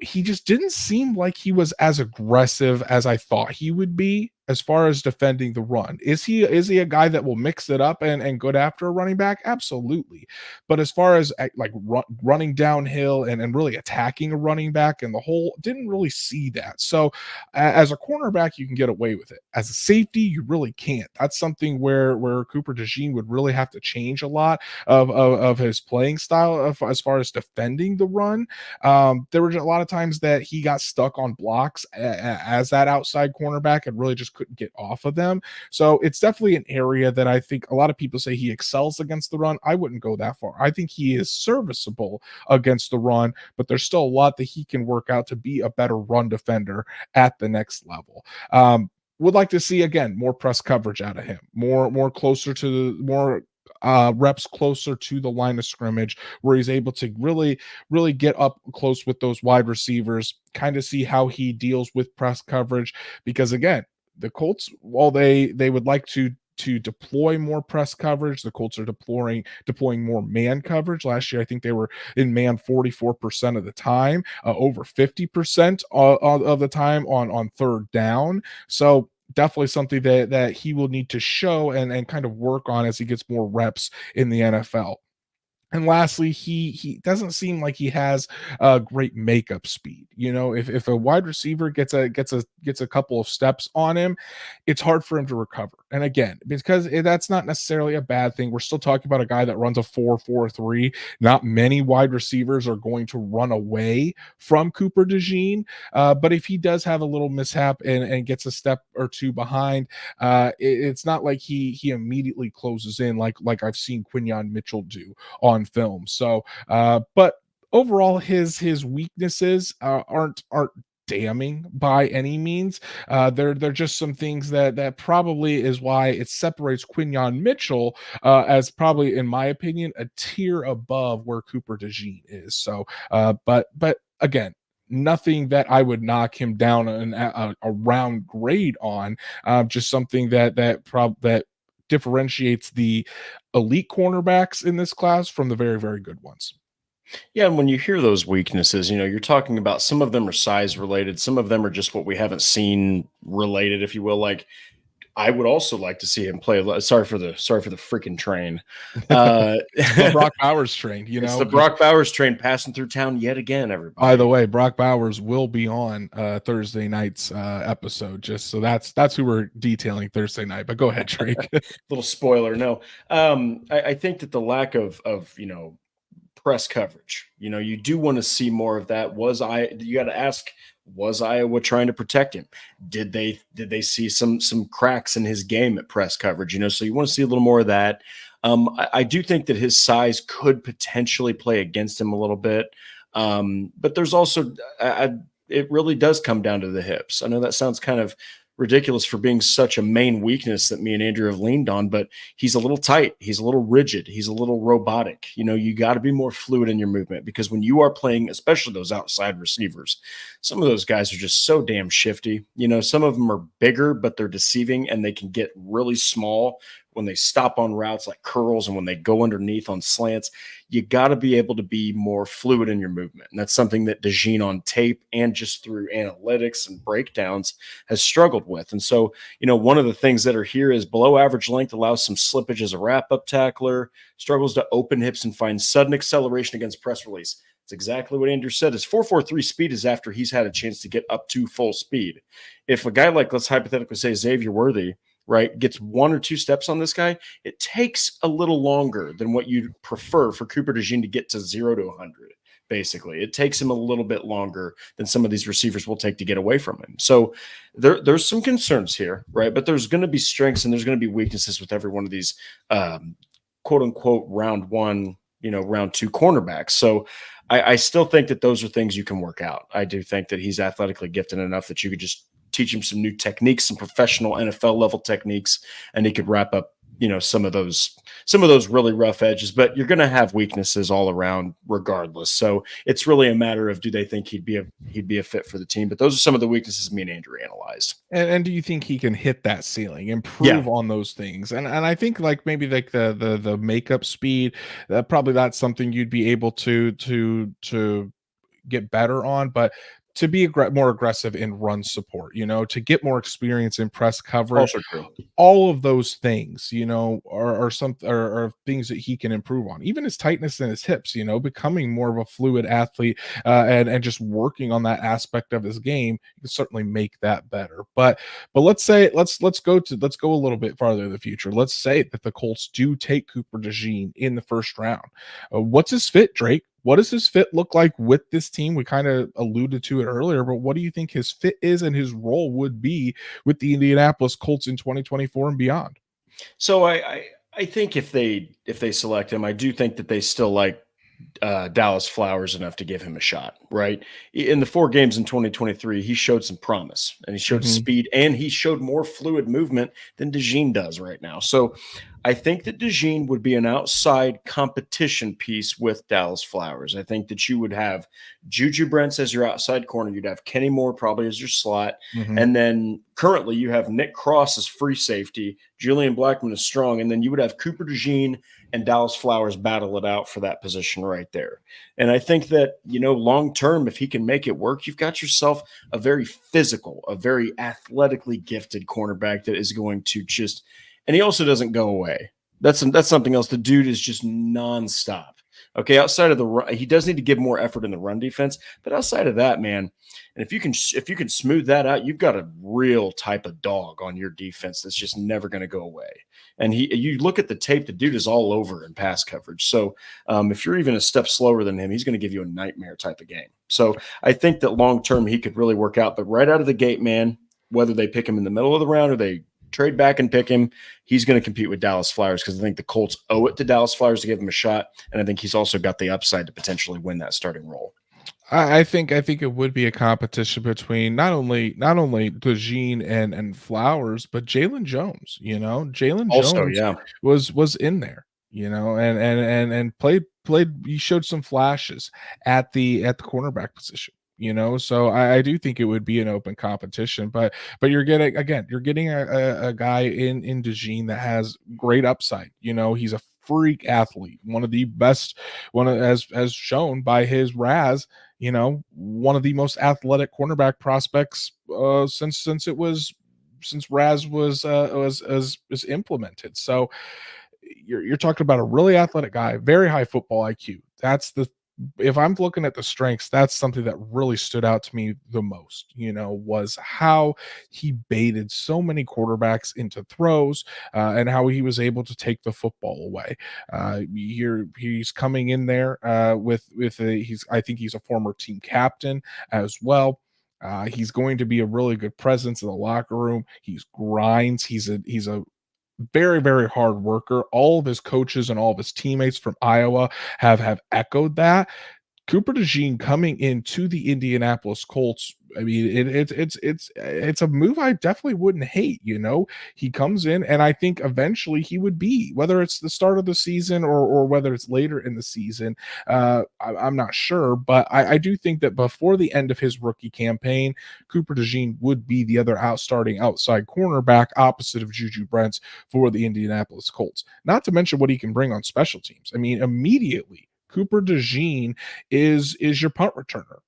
He just didn't seem like he was as aggressive as I thought he would be as far as defending the run. Is he a guy that will mix it up and go after a running back? Absolutely. But as far as like running downhill and really attacking a running back and the whole, didn't really see that. So as a cornerback, you can get away with it. As a safety, you really can't. That's something where Cooper DeJean would really have to change a lot of his playing style as far as defending the run. there were a lot of times that he got stuck on blocks as that outside cornerback and really just couldn't get off of them. So it's definitely an area that I think a lot of people say he excels against the run. I wouldn't go that far. I think he is serviceable against the run, but there's still a lot that he can work out to be a better run defender at the next level. Would like to see, again, more press coverage out of him, more closer to more reps closer to the line of scrimmage, where he's able to really get up close with those wide receivers, kind of see how he deals with press coverage. Because again, the Colts, while they would like to deploy more press coverage, the Colts are deploying more man coverage. Last year, I think they were in man 44% of the time, over 50% of the time on third down. So definitely something that he will need to show and kind of work on as he gets more reps in the NFL. And lastly, he doesn't seem like he has great makeup speed. If a wide receiver gets a couple of steps on him, it's hard for him to recover. And again, because that's not necessarily a bad thing. We're still talking about a guy that runs a 4.43. Not many wide receivers are going to run away from Cooper DeJean. But if he does have a little mishap and gets a step or two behind, it's not like he immediately closes in like I've seen Quinyon Mitchell do on film. So, but overall, his weaknesses aren't damning by any means. They're just some things that probably is why it separates Quinyon Mitchell as probably, in my opinion, a tier above where Cooper DeJean is. So, but again, nothing that I would knock him down a round grade on. Just something that differentiates the elite cornerbacks in this class from the very, very good ones. Yeah, and when you hear those weaknesses, you're talking about some of them are size related, some of them are just what we haven't seen related, if you will. Like, I would also like to see him play. Sorry for the freaking train. The Brock Bowers train, It's the Brock Bowers train passing through town yet again, everybody. By the way, Brock Bowers will be on Thursday night's episode. Just so that's who we're detailing Thursday night. But go ahead, Drake. Little spoiler. No, I think that the lack of press coverage, you do want to see more of that. You got to ask, was Iowa trying to protect him? Did they see some cracks in his game at press coverage? So you want to see a little more of that. I do think that his size could potentially play against him a little bit. But there's also, it really does come down to the hips. I know that sounds kind of ridiculous for being such a main weakness that me and Andrew have leaned on, but he's a little tight. He's a little rigid. He's a little robotic. You got to be more fluid in your movement, because when you are playing, especially those outside receivers, some of those guys are just so damn shifty. Some of them are bigger, but they're deceiving, and they can get really small when they stop on routes like curls and when they go underneath on slants. You got to be able to be more fluid in your movement. And that's something that DeJean on tape and just through analytics and breakdowns has struggled with. And so, one of the things that are here is below average length allows some slippage as a wrap-up tackler, struggles to open hips and find sudden acceleration against press release. It's exactly what Andrew said. His 4.43 speed is after he's had a chance to get up to full speed. If a guy like, let's hypothetically say Xavier Worthy, right, gets one or two steps on this guy, it takes a little longer than what you'd prefer for Cooper DeJean to get to 0 to 100. Basically, it takes him a little bit longer than some of these receivers will take to get away from him. So there's some concerns here, right? But there's going to be strengths and there's going to be weaknesses with every one of these quote unquote round one, round two cornerbacks. So I still think that those are things you can work out. I do think that he's athletically gifted enough that you could just teach him some new techniques, some professional NFL level techniques, and he could wrap up, some of those really rough edges. But you're going to have weaknesses all around regardless. So it's really a matter of, do they think he'd be a fit for the team? But those are some of the weaknesses me and Andrew analyzed. And do you think he can hit that ceiling, improve on those things? And I think maybe the makeup speed, probably that's something you'd be able to get better on, but to be more aggressive in run support, to get more experience in press coverage. Also true. All of those things, are things that he can improve on. Even his tightness in his hips, becoming more of a fluid athlete and just working on that aspect of his game, you can certainly make that better. But let's go a little bit farther in the future. Let's say that the Colts do take Cooper DeJean in the first round. What's his fit, Drake? What does his fit look like with this team? We kind of alluded to it earlier, but what do you think his fit is and his role would be with the Indianapolis Colts in 2024 and beyond? So I think if they select him, I do think that they still like Dallas Flowers enough to give him a shot, right? In the 4 games in 2023, he showed some promise and he showed Mhm. speed and he showed more fluid movement than DeJean does right now. So I think that DeJean would be an outside competition piece with Dallas Flowers. I think that you would have Juju Brents as your outside corner. You'd have Kenny Moore probably as your slot. Mhm. And then currently you have Nick Cross as free safety, Julian Blackman is strong. And then you would have Cooper DeJean and Dallas Flowers battle it out for that position right there. And I think that, long term, if he can make it work, you've got yourself a very physical, a very athletically gifted cornerback that is going to just, and he also doesn't go away. That's something else. The dude is just nonstop. Okay, outside of the run, he does need to give more effort in the run defense, but outside of that, man, and if you can smooth that out, you've got a real type of dog on your defense that's just never going to go away. And you look at the tape, the dude is all over in pass coverage. So if you're even a step slower than him, he's going to give you a nightmare type of game. So I think that long term he could really work out. But right out of the gate, man, whether they pick him in the middle of the round or they trade back and pick him, he's going to compete with Dallas Flowers because I think the Colts owe it to Dallas Flowers to give him a shot, and I think he's also got the upside to potentially win that starting role. I think it would be a competition between not only DeJean and Flowers, but Jalen Jones. Jalen Also, Jones yeah, was in there. And played. He showed some flashes at the cornerback position. So I do think it would be an open competition, but you're getting a guy in DeJean that has great upside. He's a freak athlete, one of the best, as shown by his RAS, one of the most athletic cornerback prospects since Raz was implemented. So you're talking about a really athletic guy, very high football IQ. If I'm looking at the strengths, that's something that really stood out to me the most, was how he baited so many quarterbacks into throws, and how he was able to take the football away. He's coming in there I think he's a former team captain as well. He's going to be a really good presence in the locker room. He's grinds. He's a very, very hard worker. All of his coaches and all of his teammates from Iowa have echoed that. Cooper DeJean coming into the Indianapolis Colts. I mean, it's a move I definitely wouldn't hate. He comes in, and I think eventually he would be, whether it's the start of the season or whether it's later in the season. I'm not sure, but I do think that before the end of his rookie campaign, Cooper DeJean would be the other starting outside cornerback opposite of Juju Brents for the Indianapolis Colts. Not to mention what he can bring on special teams. I mean, immediately Cooper DeJean is your punt returner.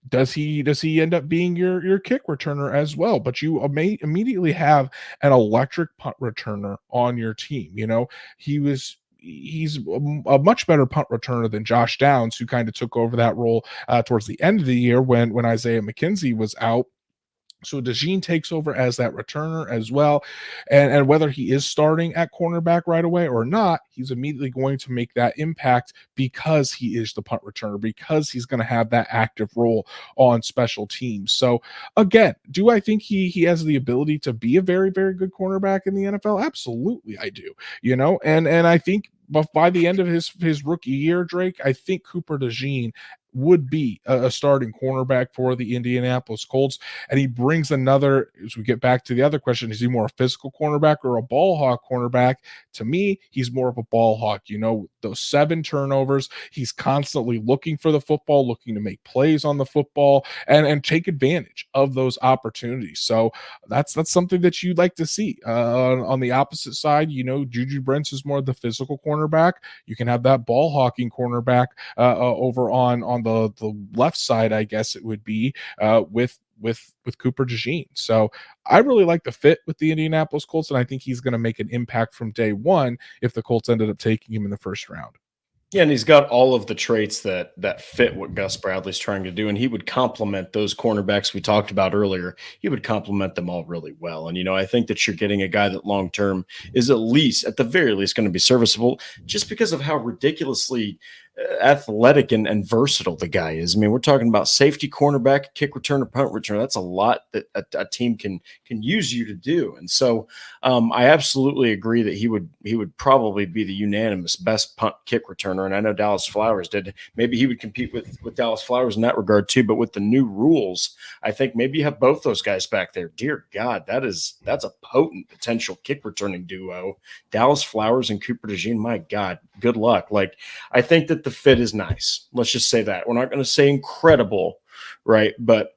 Does he end up being your kick returner as well? But you immediately have an electric punt returner on your team. He's a much better punt returner than Josh Downs, who kind of took over that role towards the end of the year when Isaiah McKenzie was out. So DeJean takes over as that returner as well. And whether he is starting at cornerback right away or not, he's immediately going to make that impact because he is the punt returner, because he's going to have that active role on special teams. So again, do I think he has the ability to be a very, very good cornerback in the NFL? Absolutely, I do. And I think by the end of his rookie year, Drake, I think Cooper DeJean would be a starting cornerback for the Indianapolis Colts. And he brings another, as we get back to the other question, is he more a physical cornerback or a ball hawk cornerback? To me, he's more of a ball hawk. Those 7 turnovers, he's constantly looking for the football, looking to make plays on the football and take advantage of those opportunities. So that's something that you'd like to see. On the opposite side, Juju Brents is more the physical cornerback. You can have that ball hawking cornerback over on the left side, I guess it would be, with Cooper DeJean. So I really like the fit with the Indianapolis Colts, and I think he's going to make an impact from day one if the Colts ended up taking him in the first round. Yeah, and he's got all of the traits that fit what Gus Bradley's trying to do, and he would complement those cornerbacks we talked about earlier. He would complement them all really well, and I think that you're getting a guy that long term is at the very least, going to be serviceable, just because of how ridiculously athletic and versatile the guy is. I mean, we're talking about safety, cornerback, kick return, or punt return. That's a lot that a team can use you to do. And so I absolutely agree that he would probably be the unanimous best punt kick returner. And I know Dallas Flowers did. Maybe he would compete with Dallas Flowers in that regard too. But with the new rules, I think maybe you have both those guys back there. Dear God, that's a potent potential kick returning duo. Dallas Flowers and Cooper DeJean. My God, good luck. Like, I think that the fit is nice. Let's just say that. We're not going to say incredible, right? But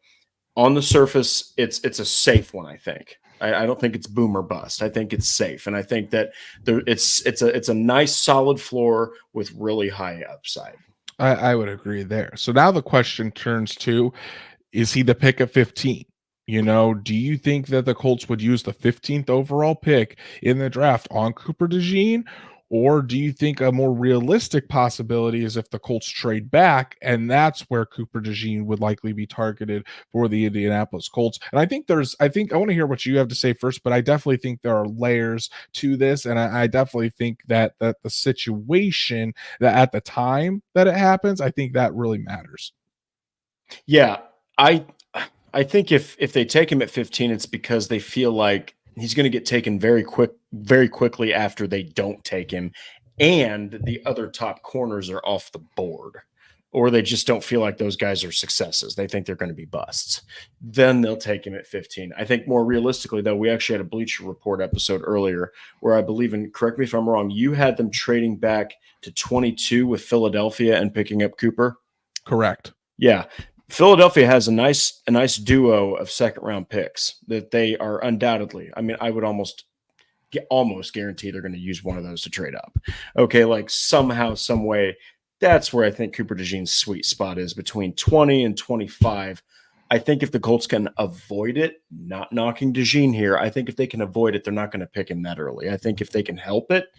on the surface, it's a safe one, I think. I don't think it's boom or bust. I think it's safe. And I think that it's a nice solid floor with really high upside. I would agree there. So now the question turns to, is he the pick at 15? Do you think that the Colts would use the 15th overall pick in the draft on Cooper DeJean? Or do you think a more realistic possibility is if the Colts trade back, and that's where Cooper DeJean would likely be targeted for the Indianapolis Colts? And I think I want to hear what you have to say first, but I definitely think there are layers to this. And I definitely think that the situation that at the time that it happens, I think that really matters. Yeah, I think if they take him at 15, it's because they feel like he's going to get taken very quickly after they don't take him, and the other top corners are off the board, or they just don't feel like those guys are successes. They think they're going to be busts. Then they'll take him at 15. I think more realistically, though, we actually had a Bleacher Report episode earlier where I believe, and correct me if I'm wrong, you had them trading back to 22 with Philadelphia and picking up Cooper. Correct. Yeah. Philadelphia has a nice duo of second round picks that they are undoubtedly. I mean, I would almost guarantee they're going to use one of those to trade up. Okay, like somehow, some way, that's where I think Cooper DeJean's sweet spot is, between 20 and 25. I think if the Colts can avoid it, not knocking DeJean here, I think if they can avoid it, they're not going to pick him that early. I think if they can help it,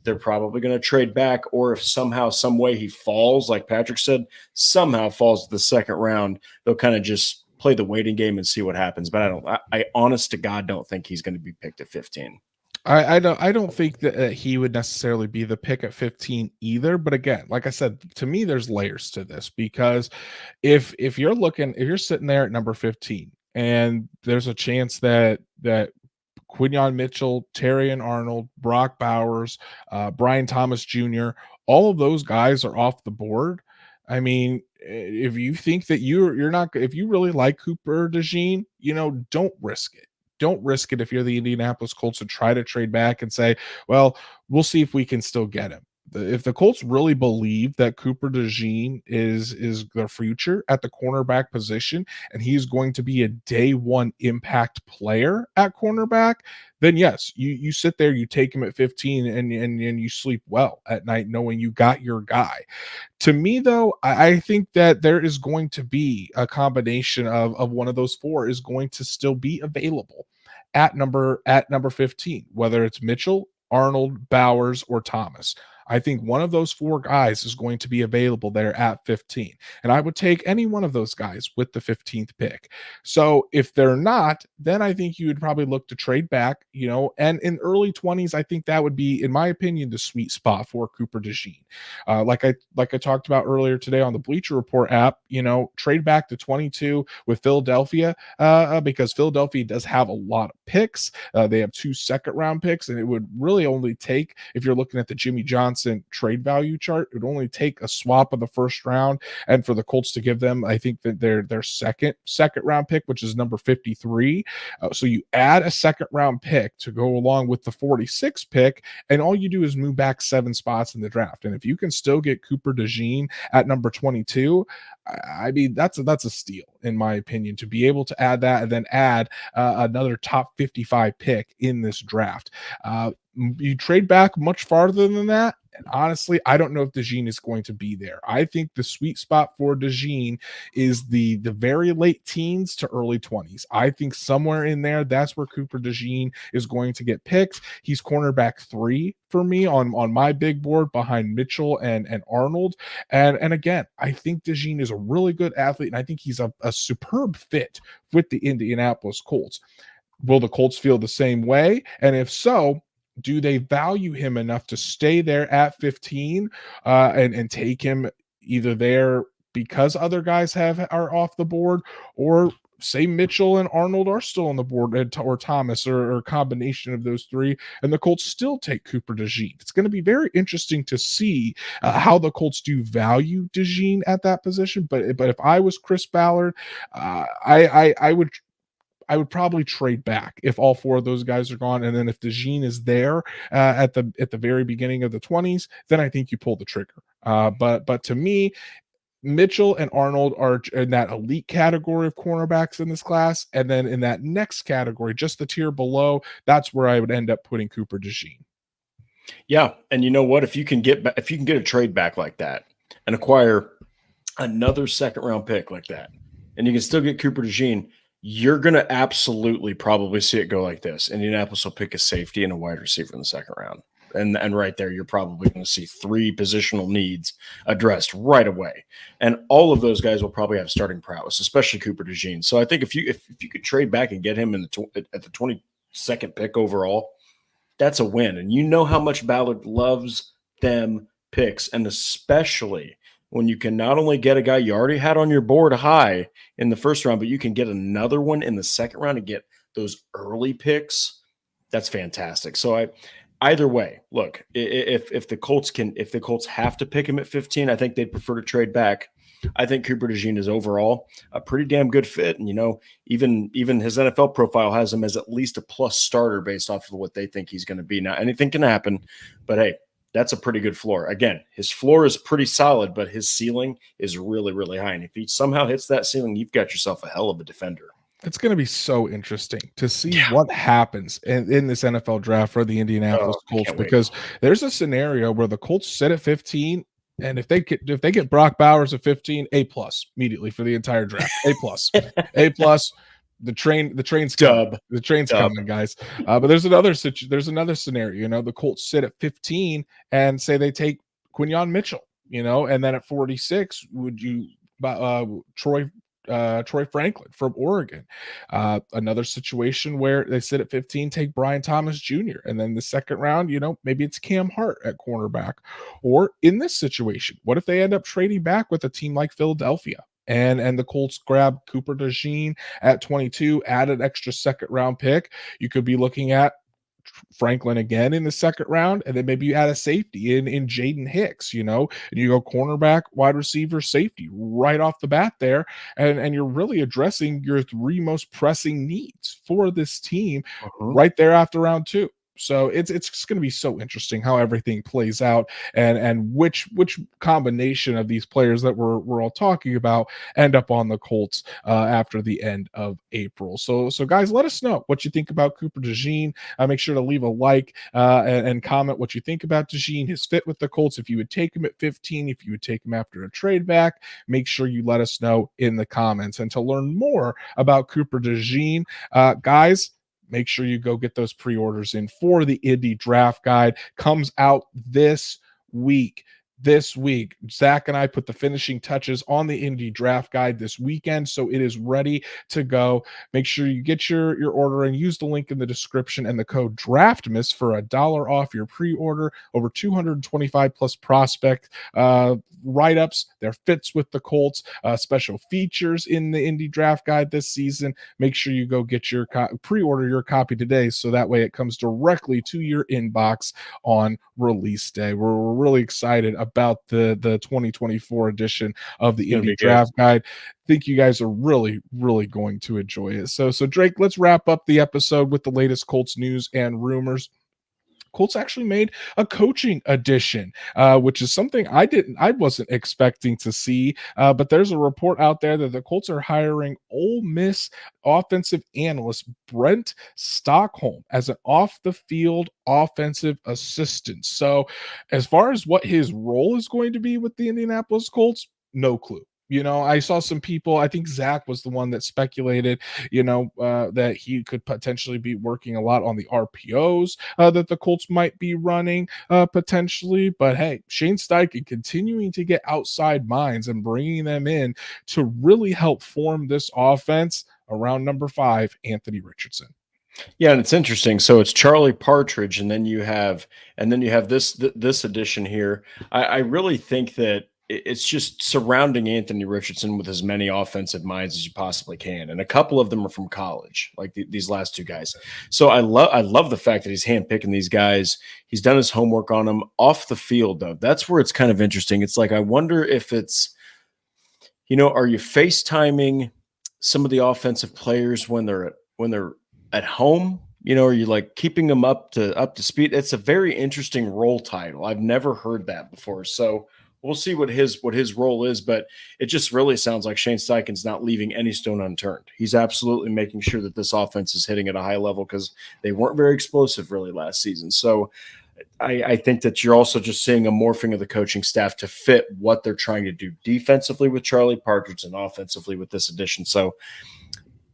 they're probably going to trade back, or if somehow, some way he falls, like Patrick said, somehow falls to the second round, they'll kind of just play the waiting game and see what happens. But I honest to God, don't think he's going to be picked at 15. I don't think that he would necessarily be the pick at 15 either. But again, like I said, to me, there's layers to this, because if you're sitting there at number 15 and there's a chance that Quinyon Mitchell, Terrion Arnold, Brock Bowers, Brian Thomas Jr., all of those guys are off the board. I mean, if you think that you're not, if you really like Cooper DeJean, don't risk it. Don't risk it if you're the Indianapolis Colts to try to trade back and say, well, we'll see if we can still get him. If the Colts really believe that Cooper DeJean is their future at the cornerback position, and he's going to be a day one impact player at cornerback, then yes, you sit there, you take him at 15, and you sleep well at night knowing you got your guy. To me, though, I think that there is going to be a combination of one of those four is going to still be available at number 15, whether it's Mitchell, Arnold, Bowers, or Thomas. I think one of those four guys is going to be available there at 15. And I would take any one of those guys with the 15th pick. So if they're not, then I think you would probably look to trade back, and in early 20s, I think that would be, in my opinion, the sweet spot for Cooper DeJean. Like I talked about earlier today on the Bleacher Report app, trade back to 22 with Philadelphia, because Philadelphia does have a lot of picks. They have 2 second-round picks, and it would really only take, if you're looking at the Jimmy Johnson trade value chart, it would only take a swap of the first round, and for the Colts to give them, I think that their second round pick, which is number 53. So you add a second round pick to go along with the 46th pick, and all you do is move back 7 spots in the draft. And if you can still get Cooper DeJean at number 22, I mean, that's a steal, in my opinion, to be able to add that and then add another top 55 pick in this draft. You trade back much farther than that, and honestly, I don't know if DeJean is going to be there. I think the sweet spot for DeJean is the very late teens to early 20s. I think somewhere in there, that's where Cooper DeJean is going to get picked. He's cornerback 3 for me on my big board, behind Mitchell and Arnold. And again, I think DeJean is a really good athlete, and I think he's a superb fit with the Indianapolis Colts. Will the Colts feel the same way? And if so, do they value him enough to stay there at 15 and take him either there because other guys are off the board, or say Mitchell and Arnold are still on the board, or Thomas, or a combination of those three, and the Colts still take Cooper DeJean. It's going to be very interesting to see how the Colts do value DeJean at that position. But if I was Chris Ballard, I would probably trade back if all four of those guys are gone, and then if DeJean is there at the very beginning of the 20s, then I think you pull the trigger. But to me, Mitchell and Arnold are in that elite category of cornerbacks in this class, and then in that next category, just the tier below, that's where I would end up putting Cooper DeJean. Yeah, and you know what? If you can get a trade back like that and acquire another second round pick like that, and you can still get Cooper DeJean, you're going to absolutely probably see it go like this. Indianapolis will pick a safety and a wide receiver in the second round. And right there, you're probably going to see three positional needs addressed right away. And all of those guys will probably have starting prowess, especially Cooper DeJean. So I think if you could trade back and get him at the 22nd pick overall, that's a win. And you know how much Ballard loves them picks, and especially when you can not only get a guy you already had on your board high in the first round, but you can get another one in the second round and get those early picks. That's fantastic. So either way, look, if the Colts have to pick him at 15, I think they'd prefer to trade back. I think Cooper DeJean is overall a pretty damn good fit. And, even his NFL profile has him as at least a plus starter based off of what they think he's going to be. Now, anything can happen, but hey, that's a pretty good floor. Again, his floor is pretty solid, but his ceiling is really, really high. And if he somehow hits that ceiling, you've got yourself a hell of a defender. It's going to be so interesting to see what happens in this NFL draft for the Indianapolis Colts, because there's a scenario where the Colts sit at 15, and if they get Brock Bowers at 15, A+ immediately for the entire draft. A+. The train's coming. The train's coming, guys. But there's another scenario. The Colts sit at 15 and say they take Quinyon Mitchell. And then at 46, would you Troy Franklin from Oregon? Another situation where they sit at 15, take Brian Thomas Jr., and then the second round, maybe it's Cam Hart at cornerback. Or in this situation, what if they end up trading back with a team like Philadelphia? And the Colts grab Cooper DeJean at 22, add an extra second round pick. You could be looking at Franklin again in the second round, and then maybe you add a safety in Jaden Hicks, and you go cornerback, wide receiver, safety right off the bat there, and you're really addressing your three most pressing needs for this team right there after round 2. So it's going to be so interesting how everything plays out, and which combination of these players that we're all talking about end up on the Colts after the end of April. So guys, let us know what you think about Cooper DeJean. Make sure to leave a like and comment what you think about DeJean, his fit with the Colts. If you would take him at 15, if you would take him after a trade back, make sure you let us know in the comments. And to learn more about Cooper DeJean, guys, make sure you go get those pre-orders in for the Indy Draft Guide. Comes out this week. Zach and I put the finishing touches on the Indy Draft Guide this weekend, so it is ready to go. Make sure you get your order and use the link in the description and the code DRAFTMIS for $1 off your pre-order. Over 225 plus prospect write-ups, their fits with the Colts, special features in the Indy Draft Guide this season. Make sure you go get your pre-order your copy today, so that way it comes directly to your inbox on release day. We're really excited about the 2024 edition of the Indy Draft Guide. Think you guys are really, really going to enjoy it. So Drake, let's wrap up the episode with the latest Colts news and rumors. Colts actually made a coaching addition, which is something I wasn't expecting to see. But there's a report out there that the Colts are hiring Ole Miss offensive analyst Brent Stockholm as an off-the-field offensive assistant. So as far as what his role is going to be with the Indianapolis Colts, no clue. I saw some people, I think Zach was the one that speculated, that he could potentially be working a lot on the RPOs that the Colts might be running potentially. But hey, Shane Steichen continuing to get outside minds and bringing them in to really help form this offense around number 5, Anthony Richardson. Yeah, and it's interesting. So it's Charlie Partridge, and then you have this edition here. I really think that it's just surrounding Anthony Richardson with as many offensive minds as you possibly can, and a couple of them are from college, like these last two guys. So I love the fact that he's handpicking these guys. He's done his homework on them off the field, though. That's where it's kind of interesting. It's like I wonder if it's are you FaceTiming some of the offensive players when they're at home? Are you like keeping them up to speed? It's a very interesting role title. I've never heard that before. So we'll see what his role is, but it just really sounds like Shane Steichen's not leaving any stone unturned. He's absolutely making sure that this offense is hitting at a high level because they weren't very explosive really last season. So I think that you're also just seeing a morphing of the coaching staff to fit what they're trying to do defensively with Charlie Partridge and offensively with this addition. So,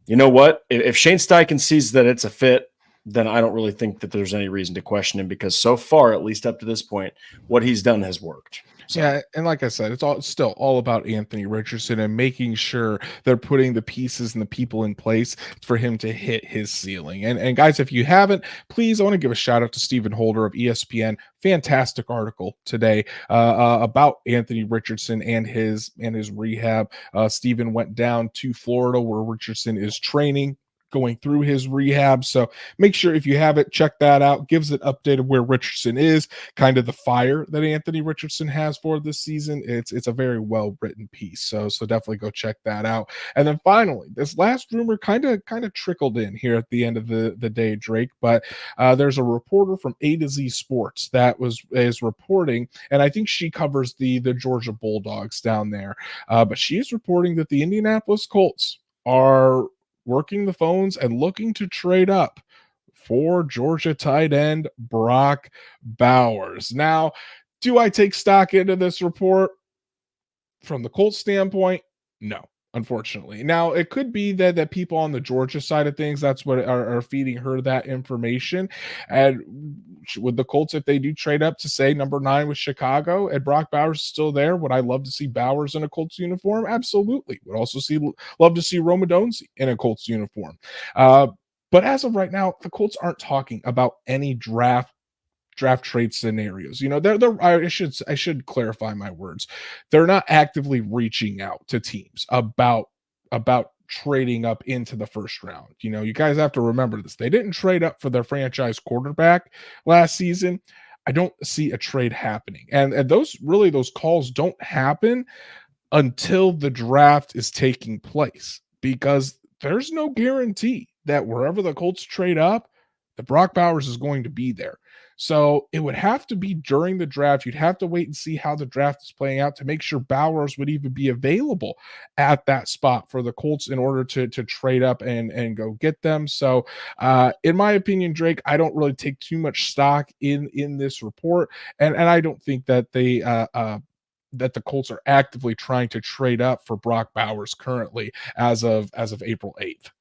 you know what? If Shane Steichen sees that it's a fit, then I don't really think that there's any reason to question him because so far, at least up to this point, what he's done has worked. So. Yeah, and like I said, it's still all about Anthony Richardson and making sure they're putting the pieces and the people in place for him to hit his ceiling. And guys, if you haven't, please, I want to give a shout out to Stephen Holder of ESPN. Fantastic article today about Anthony Richardson and his rehab. Stephen went down to Florida where Richardson is training, going through his rehab. So make sure if you have it, check that out. Gives an update of where Richardson is, kind of the fire that Anthony Richardson has for this season. It's a very well written piece. So definitely go check that out. And then finally, this last rumor kind of trickled in here at the end of the day, Drake. But there's a reporter from A to Z Sports that is reporting, and I think she covers the Georgia Bulldogs down there. But she is reporting that the Indianapolis Colts are working the phones and looking to trade up for Georgia tight end Brock Bowers. Now, do I take stock into this report from the Colts standpoint? No, unfortunately. Now, it could be that people on the Georgia side of things, that's what are feeding her that information. And with the Colts, if they do trade up to say number 9 with Chicago and Brock Bowers is still there, would I love to see Bowers in a Colts uniform? Absolutely. Would also love to see Romadonzi in a Colts uniform. But as of right now, the Colts aren't talking about any draft trade scenarios. I should clarify my words. They're not actively reaching out to teams about trading up into the first round. You guys have to remember this. They didn't trade up for their franchise quarterback last season. I don't see a trade happening. And those calls don't happen until the draft is taking place because there's no guarantee that wherever the Colts trade up, the Brock Bowers is going to be there. So it would have to be during the draft. You'd have to wait and see how the draft is playing out to make sure Bowers would even be available at that spot for the Colts in order to trade up and go get them. So in my opinion, Drake, I don't really take too much stock in this report. And I don't think that that the Colts are actively trying to trade up for Brock Bowers currently as of April 8th.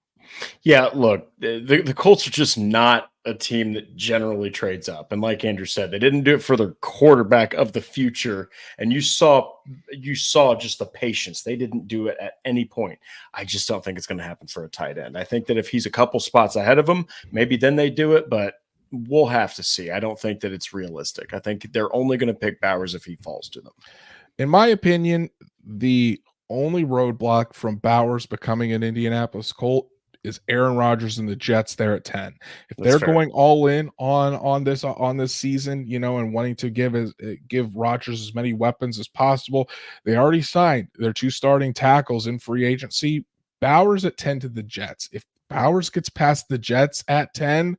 Yeah, look, the Colts are just not a team that generally trades up. And like Andrew said, they didn't do it for their quarterback of the future. And you saw just the patience. They didn't do it at any point. I just don't think it's going to happen for a tight end. I think that if he's a couple spots ahead of him, maybe then they do it, but we'll have to see. I don't think that it's realistic. I think they're only going to pick Bowers if he falls to them. In my opinion, the only roadblock from Bowers becoming an Indianapolis Colt is Aaron Rodgers and the Jets there at 10. If That's they're fair. going all in on this season, and wanting to give Rodgers as many weapons as possible, they already signed their 2 starting tackles in free agency. Bowers at 10 to the Jets. If Bowers gets past the Jets at 10,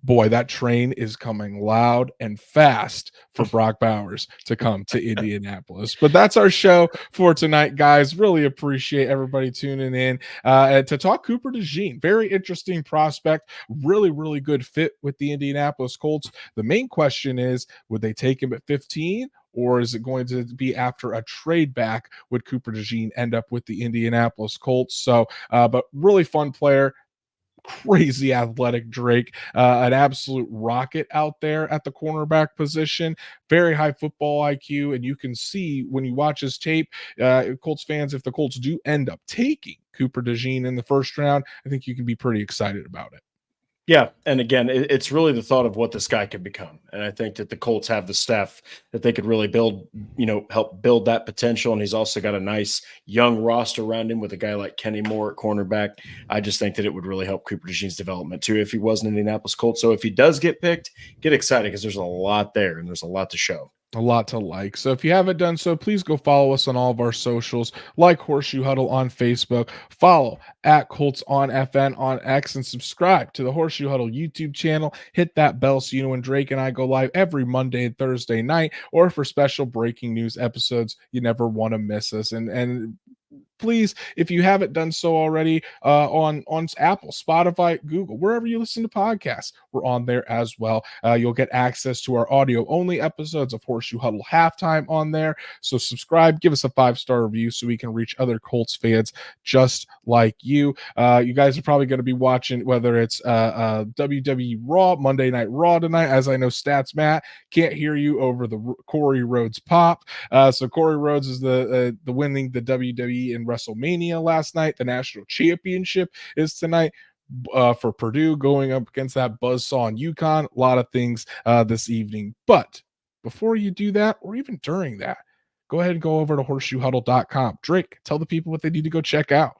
boy, that train is coming loud and fast for Brock Bowers to come to Indianapolis. But that's our show for tonight, guys. Really appreciate everybody tuning in and to talk Cooper DeJean. Very interesting prospect. Really, really good fit with the Indianapolis Colts. The main question is, would they take him at 15? Or is it going to be after a trade back? Would Cooper DeJean end up with the Indianapolis Colts? So, but really fun player. Crazy athletic Drake, an absolute rocket out there at the cornerback position, very high football IQ. And you can see when you watch his tape, Colts fans, if the Colts do end up taking Cooper DeJean in the first round, I think you can be pretty excited about it. Yeah, and again, it's really the thought of what this guy could become, and I think that the Colts have the staff that they could really build, help build that potential. And he's also got a nice young roster around him with a guy like Kenny Moore at cornerback. I just think that it would really help Cooper DeJean's development too if he was an Indianapolis Colt. So if he does get picked, get excited because there's a lot there and there's a lot to show. A lot to like. So if you haven't done so, please go follow us on all of our socials, like Horseshoe Huddle on Facebook, follow at Colts on FN on X, and subscribe to the Horseshoe Huddle YouTube channel. Hit that bell so you know when Drake and I go live every Monday and Thursday night, or for special breaking news episodes. You never want to miss us. And please, if you haven't done so already, on Apple, Spotify, Google, wherever you listen to podcasts, we're on there as well. You'll get access to our audio only episodes of Horseshoe Huddle Halftime on there. So subscribe, give us a 5-star review so we can reach other Colts fans just like you. You guys are probably going to be watching, whether it's WWE Raw, Monday Night Raw tonight. As I know, Stats Matt can't hear you over the Corey Rhodes pop. So Corey Rhodes is the winning the WWE in WrestleMania last night. The national championship is tonight for Purdue going up against that buzzsaw in UConn. A lot of things this evening. But before you do that, or even during that, go ahead and go over to horseshoehuddle.com. Drake, tell the people what they need to go check out.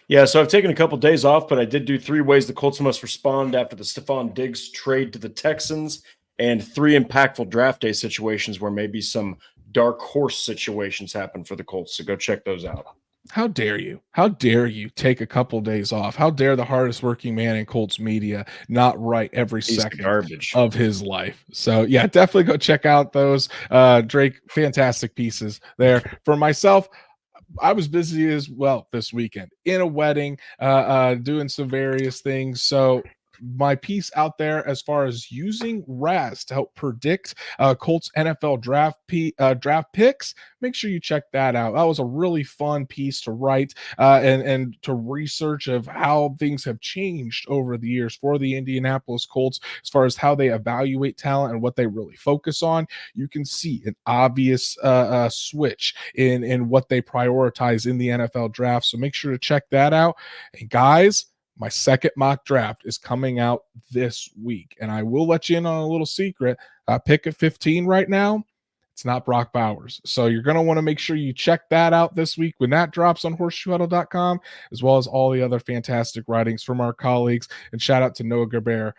Yeah, so I've taken a couple days off, but I did do 3 ways the Colts must respond after the Stephon Diggs trade to the Texans, and 3 impactful draft day situations where maybe some dark horse situations happen for the Colts. So go check those out. How dare you? How dare you take a couple days off? How dare the hardest working man in Colts media not write every second of his life? So yeah, definitely go check out those Drake fantastic pieces there. For myself, I was busy as well this weekend in a wedding, doing some various things. So my piece out there as far as using Raz to help predict Colts NFL draft picks, make sure you check that out. That was a really fun piece to write and to research of how things have changed over the years for the Indianapolis Colts as far as how they evaluate talent and what they really focus on. You can see an obvious switch in what they prioritize in the NFL draft. So make sure to check that out. And guys, my second mock draft is coming out this week, and I will let you in on a little secret. Pick at 15 right now, it's not Brock Bowers. So you're going to want to make sure you check that out this week when that drops on horseshoehuddle.com, as well as all the other fantastic writings from our colleagues. And shout out to Noah Gerber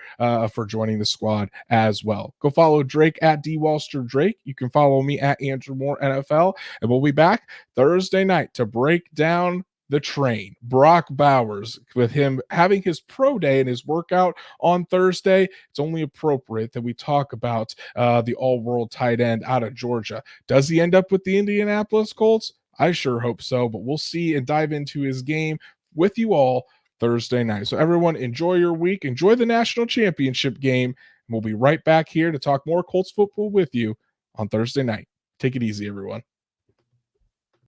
for joining the squad as well. Go follow Drake at DWalster Drake. You can follow me at Andrew Moore NFL, and we'll be back Thursday night to break down the train, Brock Bowers, with him having his pro day and his workout on Thursday. It's only appropriate that we talk about the all-world tight end out of Georgia. Does he end up with the Indianapolis Colts? I sure hope so, but we'll see and dive into his game with you all Thursday night. So everyone, enjoy your week. Enjoy the national championship game. And we'll be right back here to talk more Colts football with you on Thursday night. Take it easy, everyone.